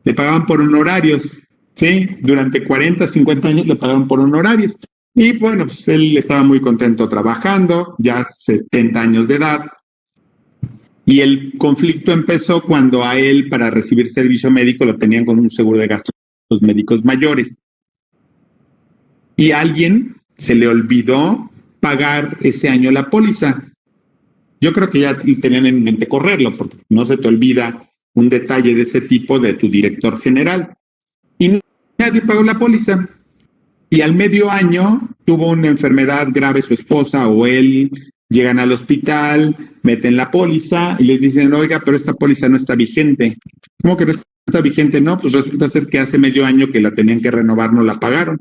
Le pagaban por honorarios, ¿sí? Durante 40, 50 años le pagaban por honorarios. Y bueno, pues él estaba muy contento trabajando, ya 70 años de edad. Y el conflicto empezó cuando a él, para recibir servicio médico, lo tenían con un seguro de gastos médicos mayores. Y a alguien se le olvidó pagar ese año la póliza. Yo creo que ya tenían en mente correrlo, porque no se te olvida un detalle de ese tipo de tu director general. Y nadie pagó la póliza. Y al medio año tuvo una enfermedad grave su esposa o él, llegan al hospital, meten la póliza y les dicen, oiga, pero esta póliza no está vigente. ¿Cómo que no está vigente? No, pues resulta ser que hace medio año que la tenían que renovar, no la pagaron.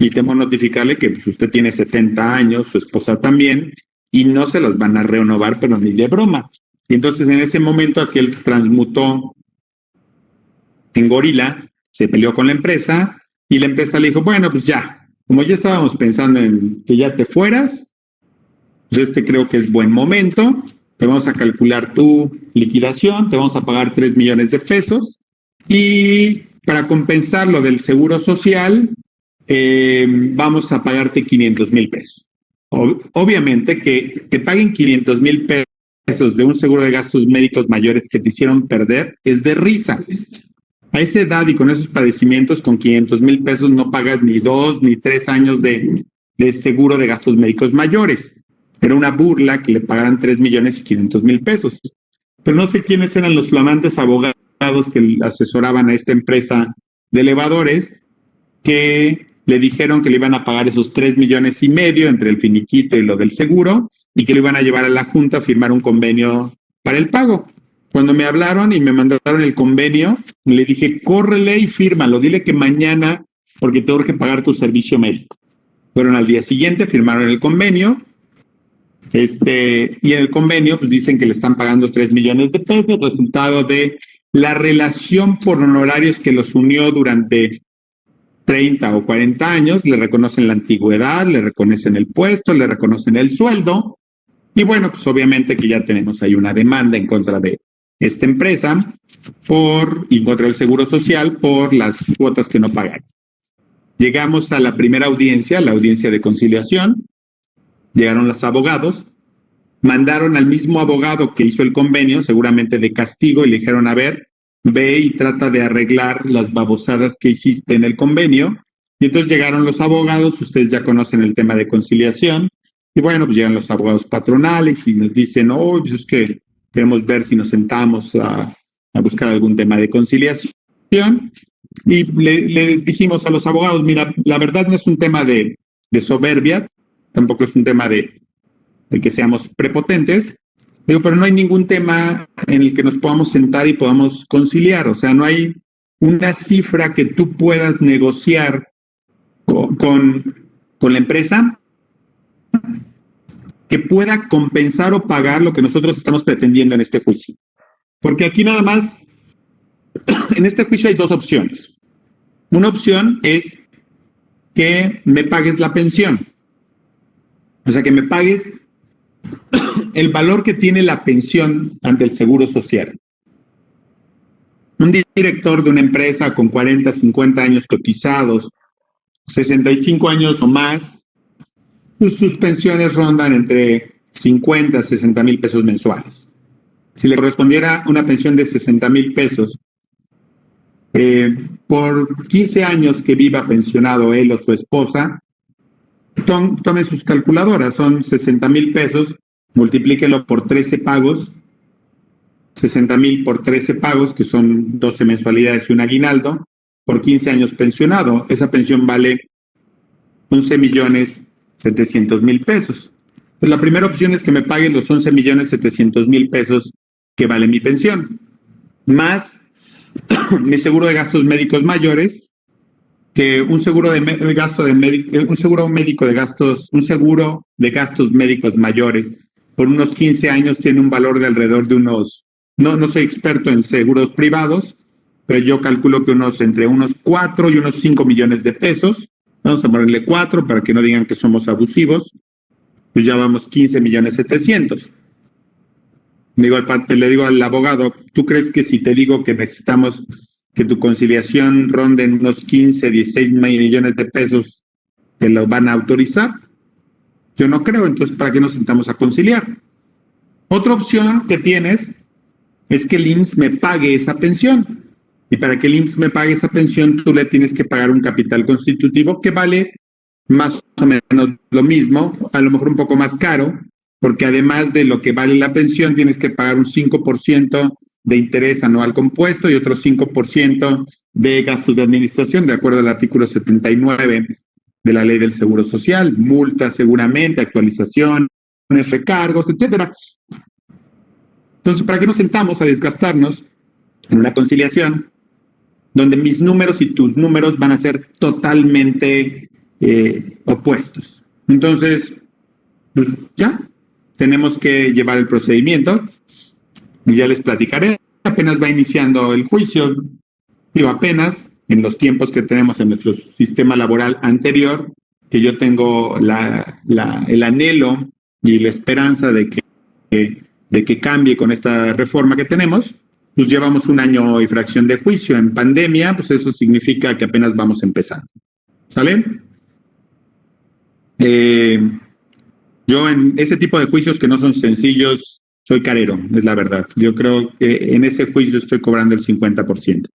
Y temo notificarle que pues, usted tiene 70 años, su esposa también, y no se las van a renovar, pero ni de broma. Y entonces en ese momento aquel transmutó en gorila, se peleó con la empresa, y la empresa le dijo, bueno, pues ya, como ya estábamos pensando en que ya te fueras, pues creo que es buen momento, te vamos a calcular tu liquidación, te vamos a pagar 3 millones de pesos, y para compensar lo del seguro social, vamos a pagarte 500,000 pesos. Obviamente que te paguen 500,000 pesos de un seguro de gastos médicos mayores que te hicieron perder es de risa. A esa edad y con esos padecimientos, con 500,000 pesos no pagas ni 2 ni 3 años de seguro de gastos médicos mayores. Era una burla que le pagaran 3,500,000 pesos. Pero no sé quiénes eran los flamantes abogados que asesoraban a esta empresa de elevadores que le dijeron que le iban a pagar esos 3,5 millones entre el finiquito y lo del seguro y que lo iban a llevar a la junta a firmar un convenio para el pago. Cuando me hablaron y me mandaron el convenio, le dije, córrele y fírmalo, dile que mañana, porque te urge pagar tu servicio médico. Fueron al día siguiente, firmaron el convenio, y en el convenio pues dicen que le están pagando 3 millones de pesos, resultado de la relación por honorarios que los unió durante 30 o 40 años, le reconocen la antigüedad, le reconocen el puesto, le reconocen el sueldo, y bueno, pues obviamente que ya tenemos ahí una demanda en contra de esta empresa y en contra del Seguro Social por las cuotas que no pagan. Llegamos a la primera audiencia, la audiencia de conciliación, llegaron los abogados, mandaron al mismo abogado que hizo el convenio, seguramente de castigo, y le dijeron, a ver, ve y trata de arreglar las babosadas que hiciste en el convenio. Y entonces llegaron los abogados, ustedes ya conocen el tema de conciliación, y bueno, pues llegan los abogados patronales y nos dicen, oh, pues es que queremos ver si nos sentamos a buscar algún tema de conciliación. Y les dijimos a los abogados, mira, la verdad no es un tema de soberbia, tampoco es un tema de que seamos prepotentes, digo, pero no hay ningún tema en el que nos podamos sentar y podamos conciliar, o sea, no hay una cifra que tú puedas negociar con la empresa que pueda compensar o pagar lo que nosotros estamos pretendiendo en este juicio. Porque aquí nada más, en este juicio hay 2 opciones. Una opción es que me pagues la pensión, o sea, que me pagues el valor que tiene la pensión ante el Seguro Social. Un director de una empresa con 40, 50 años cotizados, 65 años o más, pues sus pensiones rondan entre 50 a 60,000 pesos mensuales. Si le correspondiera una pensión de 60,000 pesos, por 15 años que viva pensionado él o su esposa, tomen sus calculadoras, son 60,000 pesos multiplíquelo por 13 pagos, 60,000 por 13 pagos, que son 12 mensualidades y un aguinaldo, por 15 años pensionado. Esa pensión vale 11,700,000 pesos. Pues la primera opción es que me paguen los 11,700,000 pesos que vale mi pensión, más mi seguro de gastos médicos mayores, que un seguro de gasto de un seguro médico de gastos, un seguro de gastos médicos mayores por unos 15 años tiene un valor de alrededor de unos, no soy experto en seguros privados, pero yo calculo que entre unos 4 y unos 5 millones de pesos. Vamos a ponerle 4 para que no digan que somos abusivos. Pues ya vamos 15,700,000. Le digo al abogado, ¿tú crees que si te digo que necesitamos que tu conciliación ronde en unos 15, 16 millones de pesos, te lo van a autorizar? Yo no creo, entonces ¿para qué nos sentamos a conciliar? Otra opción que tienes es que el IMSS me pague esa pensión. Y para que el IMSS me pague esa pensión, tú le tienes que pagar un capital constitutivo que vale más o menos lo mismo, a lo mejor un poco más caro, porque además de lo que vale la pensión, tienes que pagar un 5% de interés anual compuesto y otro 5% de gastos de administración, de acuerdo al artículo 79 de la Ley del Seguro Social, multas seguramente, actualizaciones, recargos, etcétera. Entonces, ¿para qué nos sentamos a desgastarnos en una conciliación donde mis números y tus números van a ser totalmente opuestos? Entonces, pues ya, tenemos que llevar el procedimiento y ya les platicaré. Apenas va iniciando el juicio, digo apenas, en los tiempos que tenemos en nuestro sistema laboral anterior, que yo tengo el anhelo y la esperanza de que cambie con esta reforma que tenemos. Pues llevamos 1 año y fracción de juicio. En pandemia, pues eso significa que apenas vamos empezando. ¿Sale? Yo en ese tipo de juicios que no son sencillos, soy carero, es la verdad. Yo creo que en ese juicio estoy cobrando el 50%.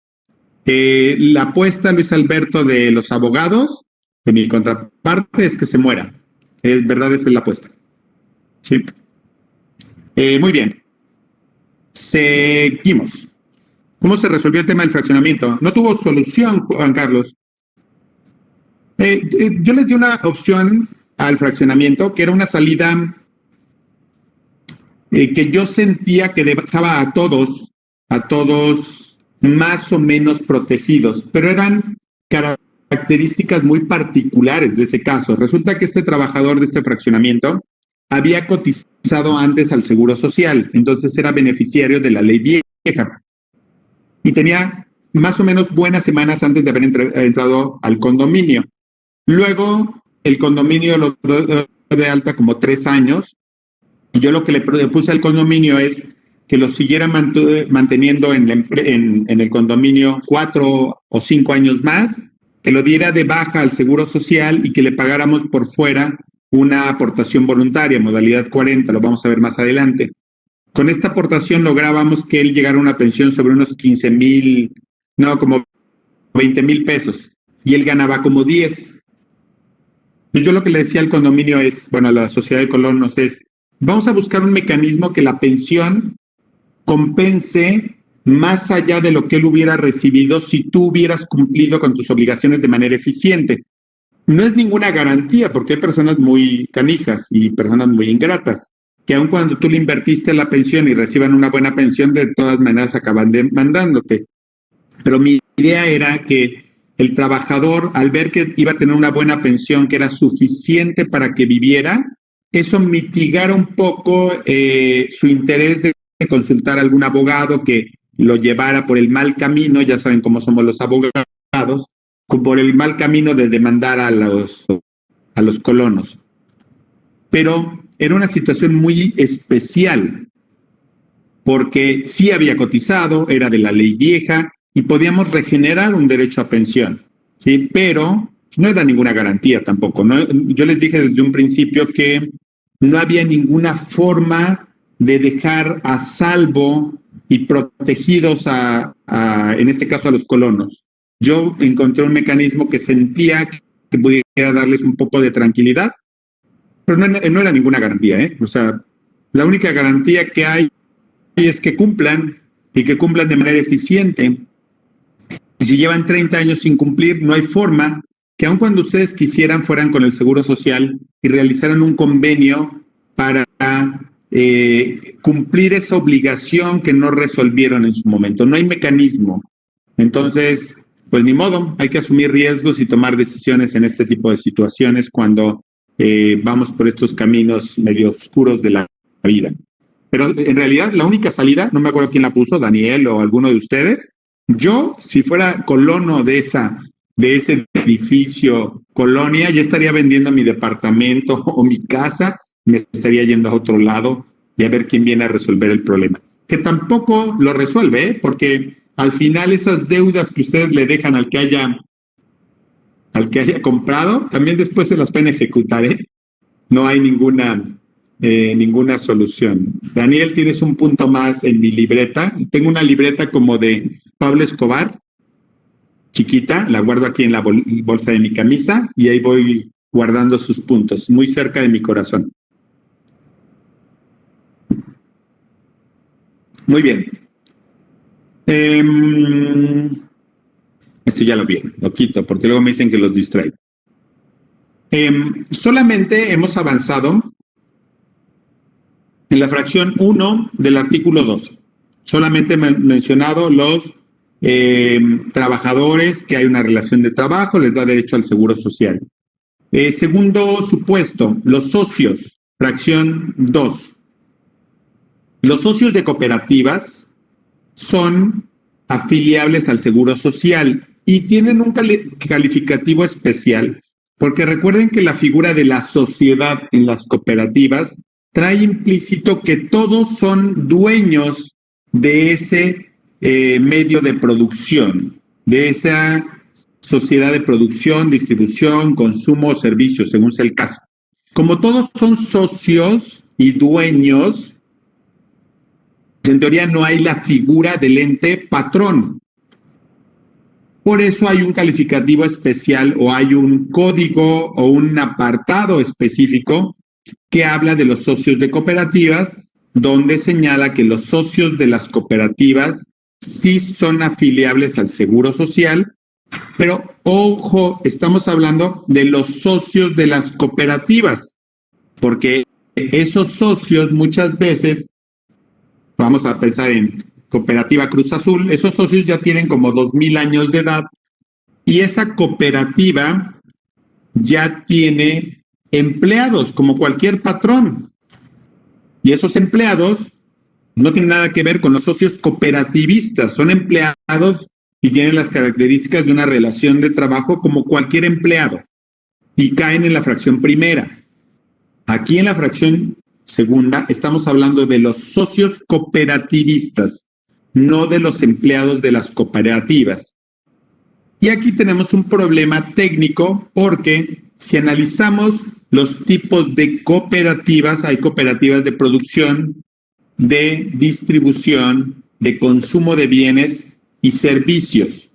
La apuesta, Luis Alberto, de los abogados, de mi contraparte, es que se muera. Es verdad, esa es la apuesta. Sí. Muy bien. Seguimos. ¿Cómo se resolvió el tema del fraccionamiento? No tuvo solución, Juan Carlos. Yo les di una opción al fraccionamiento, que era una salida que yo sentía que dejaba a todos más o menos protegidos, pero eran características muy particulares de ese caso. Resulta que este trabajador de este fraccionamiento había cotizado antes al Seguro Social, entonces era beneficiario de la ley vieja y tenía más o menos buenas semanas antes de haber entrado al condominio. Luego el condominio lo dio de alta como 3 años. Y yo lo que le puse al condominio es que lo siguiera manteniendo en el condominio 4 o 5 años más, que lo diera de baja al Seguro Social y que le pagáramos por fuera una aportación voluntaria, modalidad 40, lo vamos a ver más adelante. Con esta aportación lográbamos que él llegara a una pensión sobre unos 15,000, no, como 20,000 pesos, y él ganaba como 10. Yo lo que le decía al condominio es, bueno, a la sociedad de colonos es, vamos a buscar un mecanismo que la pensión compense más allá de lo que él hubiera recibido si tú hubieras cumplido con tus obligaciones de manera eficiente. No es ninguna garantía, porque hay personas muy canijas y personas muy ingratas, que aun cuando tú le invertiste la pensión y reciban una buena pensión, de todas maneras acaban demandándote. Pero mi idea era que el trabajador, al ver que iba a tener una buena pensión, que era suficiente para que viviera, eso mitigara un poco su interés de consultar a algún abogado que lo llevara por el mal camino, ya saben cómo somos los abogados, por el mal camino de demandar a los colonos. Pero era una situación muy especial, porque sí había cotizado, era de la ley vieja, y podíamos regenerar un derecho a pensión, ¿sí? Pero no era ninguna garantía tampoco, ¿no? Yo les dije desde un principio que no había ninguna forma de dejar a salvo y protegidos en este caso a los colonos. Yo encontré un mecanismo que sentía que pudiera darles un poco de tranquilidad, pero no era ninguna garantía, ¿eh? O sea, La única garantía que hay es que cumplan y que cumplan de manera eficiente. Y si llevan 30 años sin cumplir, no hay forma que aun cuando ustedes quisieran fueran con el Seguro Social y realizaran un convenio para cumplir esa obligación que no resolvieron en su momento. No hay mecanismo. Entonces, pues ni modo, hay que asumir riesgos y tomar decisiones en este tipo de situaciones cuando vamos por estos caminos medio oscuros de la vida. Pero en realidad la única salida, no me acuerdo quién la puso, Daniel o alguno de ustedes, yo, si fuera colono de ese edificio colonia, ya estaría vendiendo mi departamento o mi casa, me estaría yendo a otro lado y a ver quién viene a resolver el problema. Que tampoco lo resuelve, porque al final esas deudas que ustedes le dejan al que haya comprado, también después se las pueden ejecutar, ¿eh? No hay ninguna solución. Daniel, tienes un punto más en mi libreta. Tengo una libreta como de Pablo Escobar, chiquita, la guardo aquí en la bolsa de mi camisa y ahí voy guardando sus puntos, muy cerca de mi corazón. Muy bien. Esto ya lo vi, lo quito, porque luego me dicen que los distraigo. Solamente hemos avanzado en la fracción 1 del artículo 12. Solamente he mencionado los trabajadores, que hay una relación de trabajo, les da derecho al seguro social. Segundo supuesto, los socios, fracción 2. Los socios de cooperativas son afiliables al seguro social y tienen un calificativo especial, porque recuerden que la figura de la sociedad en las cooperativas trae implícito que todos son dueños de ese medio de producción, de esa sociedad de producción, distribución, consumo o servicios, según sea el caso. Como todos son socios y dueños, en teoría no hay la figura del ente patrón. Por eso hay un calificativo especial o hay un código o un apartado específico que habla de los socios de cooperativas, donde señala que los socios de las cooperativas sí son afiliables al Seguro Social, pero ojo, estamos hablando de los socios de las cooperativas, porque esos socios muchas veces, vamos a pensar en Cooperativa Cruz Azul, esos socios ya tienen como 2000 años de edad y esa cooperativa ya tiene empleados como cualquier patrón. Y esos empleados no tienen nada que ver con los socios cooperativistas, son empleados y tienen las características de una relación de trabajo como cualquier empleado y caen en la fracción primera. Aquí en la fracción segunda estamos hablando de los socios cooperativistas, no de los empleados de las cooperativas. Y aquí tenemos un problema técnico porque si analizamos los tipos de cooperativas, hay cooperativas de producción, de distribución, de consumo de bienes y servicios.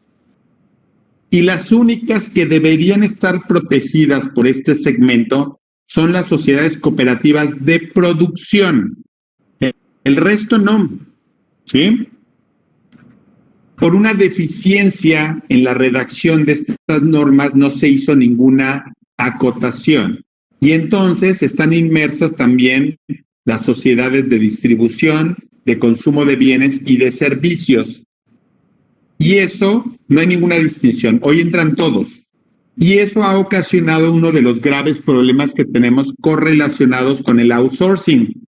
Y las únicas que deberían estar protegidas por este segmento son las sociedades cooperativas de producción. El resto no, ¿sí? Por una deficiencia en la redacción de estas normas no se hizo ninguna acotación. Y entonces están inmersas también las sociedades de distribución, de consumo de bienes y de servicios. Y eso no hay ninguna distinción. Hoy entran todos. Y eso ha ocasionado uno de los graves problemas que tenemos correlacionados con el outsourcing.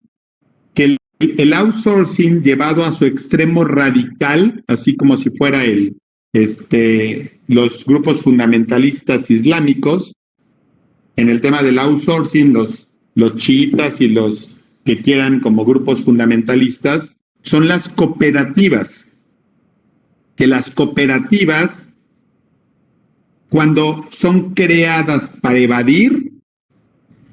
Que el outsourcing llevado a su extremo radical, así como si fuera los grupos fundamentalistas islámicos, en el tema del outsourcing, los chiitas y los que quieran como grupos fundamentalistas, son las cooperativas. Que las cooperativas, cuando son creadas para evadir,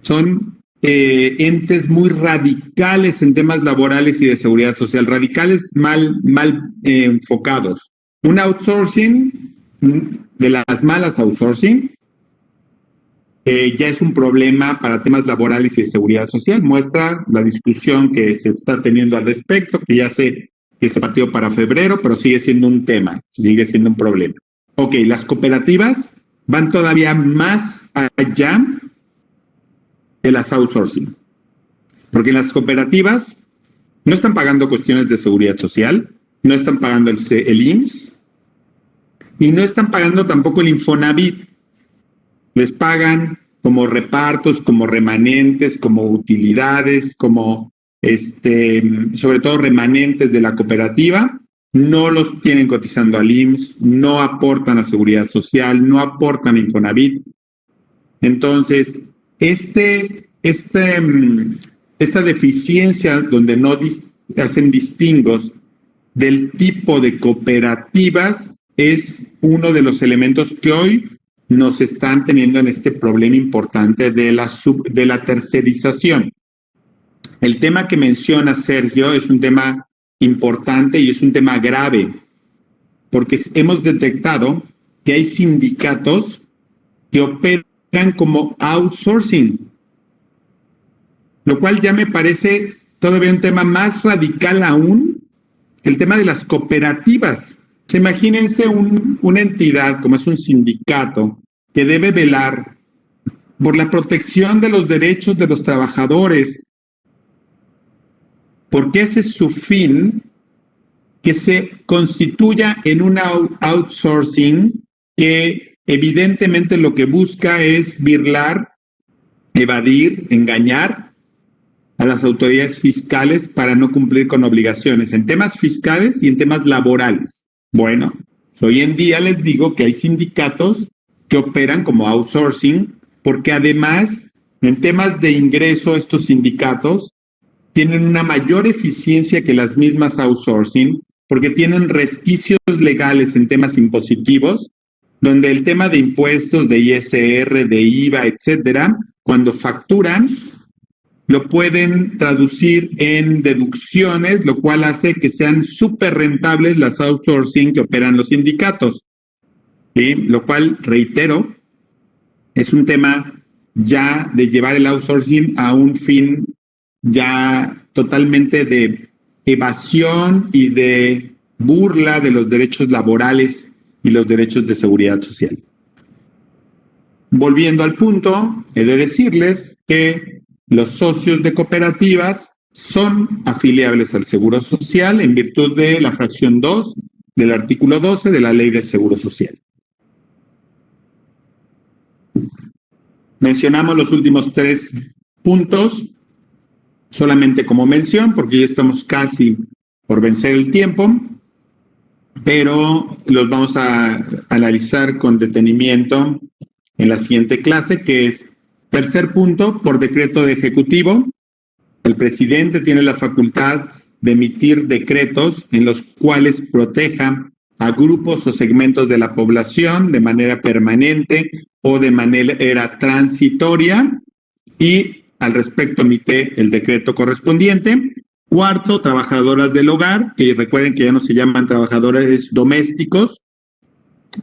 son entes muy radicales en temas laborales y de seguridad social, radicales mal enfocados. Un outsourcing, de las malas outsourcing, ya es un problema para temas laborales y de seguridad social. Muestra la discusión que se está teniendo al respecto, que se partió para febrero, pero sigue siendo un tema, sigue siendo un problema. Ok, las cooperativas van todavía más allá de las outsourcing, porque las cooperativas no están pagando cuestiones de seguridad social, no están pagando el IMSS y no están pagando tampoco el Infonavit. Les pagan como repartos, como remanentes, como utilidades, como sobre todo remanentes de la cooperativa. No los tienen cotizando al IMSS, no aportan a seguridad social, no aportan a Infonavit. Entonces, esta deficiencia donde no hacen distingos del tipo de cooperativas es uno de los elementos que hoy nos están teniendo en este problema importante de la tercerización. El tema que menciona Sergio es un tema importante y es un tema grave, porque hemos detectado que hay sindicatos que operan como outsourcing, lo cual ya me parece todavía un tema más radical aún que el tema de las cooperativas. Imagínense una entidad como es un sindicato que debe velar por la protección de los derechos de los trabajadores, porque ese es su fin, que se constituya en un outsourcing que evidentemente lo que busca es birlar, evadir, engañar a las autoridades fiscales para no cumplir con obligaciones en temas fiscales y en temas laborales. Bueno, hoy en día les digo que hay sindicatos que operan como outsourcing, porque además, en temas de ingreso, estos sindicatos tienen una mayor eficiencia que las mismas outsourcing, porque tienen resquicios legales en temas impositivos, donde el tema de impuestos, de ISR, de IVA, etcétera, cuando facturan, lo pueden traducir en deducciones, lo cual hace que sean súper rentables las outsourcing que operan los sindicatos. ¿Sí? Lo cual, reitero, es un tema ya de llevar el outsourcing a un fin ya totalmente de evasión y de burla de los derechos laborales y los derechos de seguridad social. Volviendo al punto, he de decirles que los socios de cooperativas son afiliables al Seguro Social en virtud de la fracción 2 del artículo 12 de la Ley del Seguro Social. Mencionamos los últimos 3 puntos solamente como mención, porque ya estamos casi por vencer el tiempo, pero los vamos a analizar con detenimiento en la siguiente clase, que es tercer punto, por decreto de ejecutivo. El presidente tiene la facultad de emitir decretos en los cuales proteja a grupos o segmentos de la población de manera permanente o de manera transitoria, y al respecto emite el decreto correspondiente. Cuarto, trabajadoras del hogar, que recuerden que ya no se llaman trabajadores domésticos.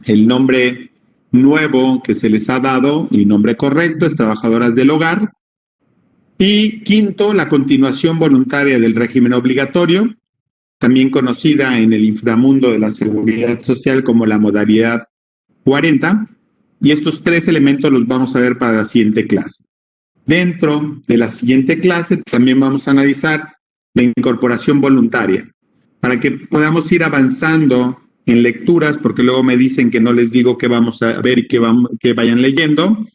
El nombre nuevo que se les ha dado y nombre correcto es trabajadoras del hogar. Y quinto, la continuación voluntaria del régimen obligatorio, también conocida en el inframundo de la seguridad social como la modalidad 40. Y estos 3 elementos los vamos a ver para la siguiente clase. Dentro de la siguiente clase también vamos a analizar la incorporación voluntaria, para que podamos ir avanzando en lecturas, porque luego me dicen que no les digo qué vamos a ver y que vayan leyendo.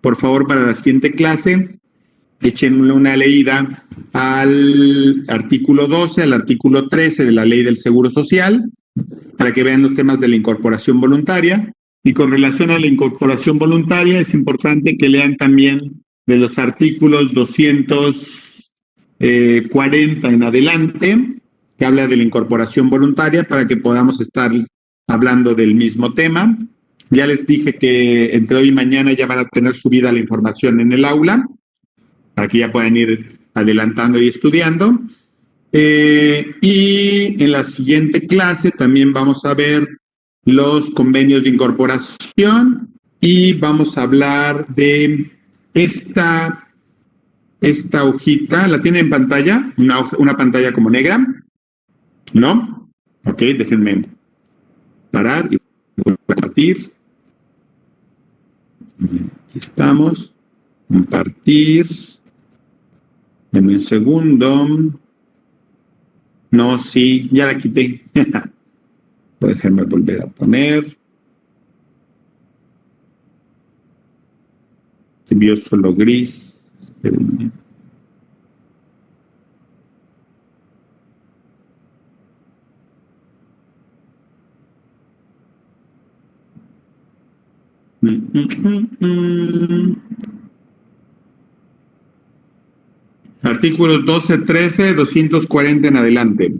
Por favor, para la siguiente clase, échenle una leída al artículo 12, al artículo 13 de la Ley del Seguro Social, para que vean los temas de la incorporación voluntaria. Y con relación a la incorporación voluntaria, es importante que lean también de los artículos 240 en adelante, que habla de la incorporación voluntaria, para que podamos estar hablando del mismo tema. Ya les dije que entre hoy y mañana ya van a tener subida la información en el aula, para que ya puedan ir adelantando y estudiando. Y en la siguiente clase también vamos a ver los convenios de incorporación y vamos a hablar de esta hojita. ¿La tiene en pantalla? Una pantalla como negra, ¿no? Ok, déjenme parar y compartir. Aquí estamos. Compartir. Denme un segundo. No, sí, ya la quité. Déjenme volver a poner. Se vio solo gris. Espérenme. Artículos 12, 13, 240 en adelante.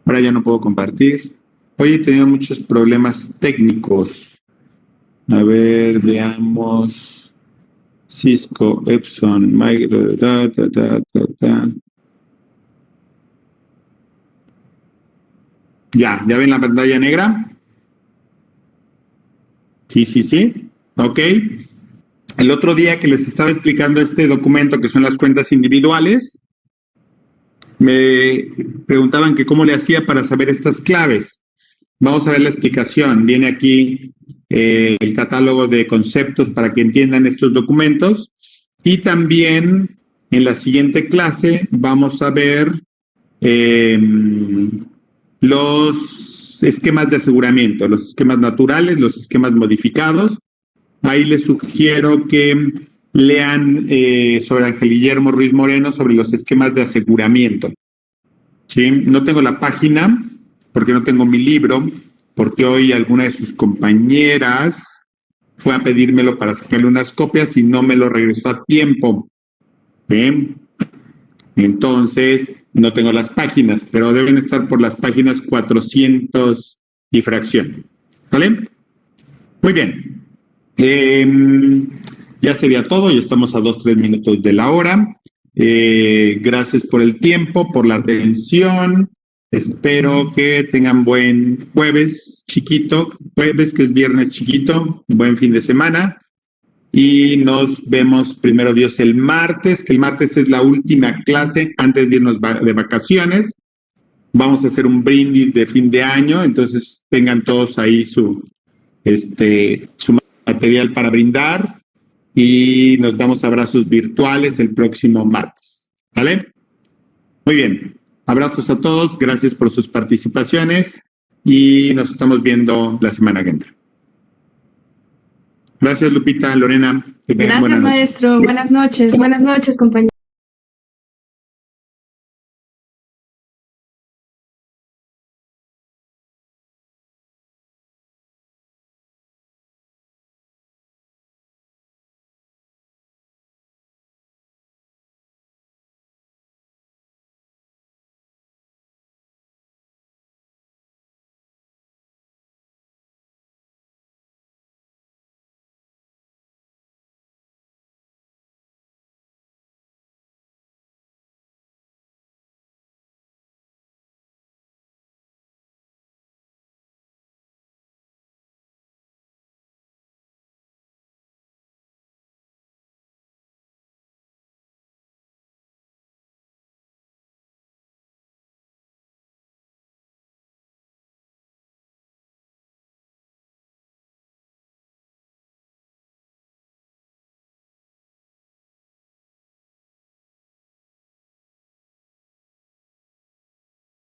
Ahora ya no puedo compartir. Hoy he tenido muchos problemas técnicos. A ver, veamos. Cisco, Epson, Micro, Ya ven la pantalla negra. Sí. Ok. El otro día que les estaba explicando este documento, que son las cuentas individuales, me preguntaban que cómo le hacía para saber estas claves. Vamos a ver la explicación. Viene aquí el catálogo de conceptos para que entiendan estos documentos. Y también en la siguiente clase vamos a ver los esquemas de aseguramiento, los esquemas naturales, los esquemas modificados. Ahí les sugiero que lean sobre Ángel Guillermo Ruiz Moreno sobre los esquemas de aseguramiento. ¿Sí? No tengo la página porque no tengo mi libro, porque hoy alguna de sus compañeras fue a pedírmelo para sacarle unas copias y no me lo regresó a tiempo. ¿Sí? Entonces, no tengo las páginas, pero deben estar por las páginas 400 y fracción. ¿Sale? Muy bien. Ya sería todo, ya estamos a 2-3 minutos de la hora. Gracias por el tiempo, por la atención. Espero que tengan buen jueves chiquito, jueves que es viernes chiquito, buen fin de semana. Y nos vemos primero Dios el martes, que el martes es la última clase antes de irnos de vacaciones. Vamos a hacer un brindis de fin de año, entonces tengan todos ahí su material para brindar y nos damos abrazos virtuales el próximo martes. ¿Vale? Muy bien. Abrazos a todos. Gracias por sus participaciones y nos estamos viendo la semana que entra. Gracias, Lupita, Lorena. Gracias, maestro. Buenas noches, compañeros.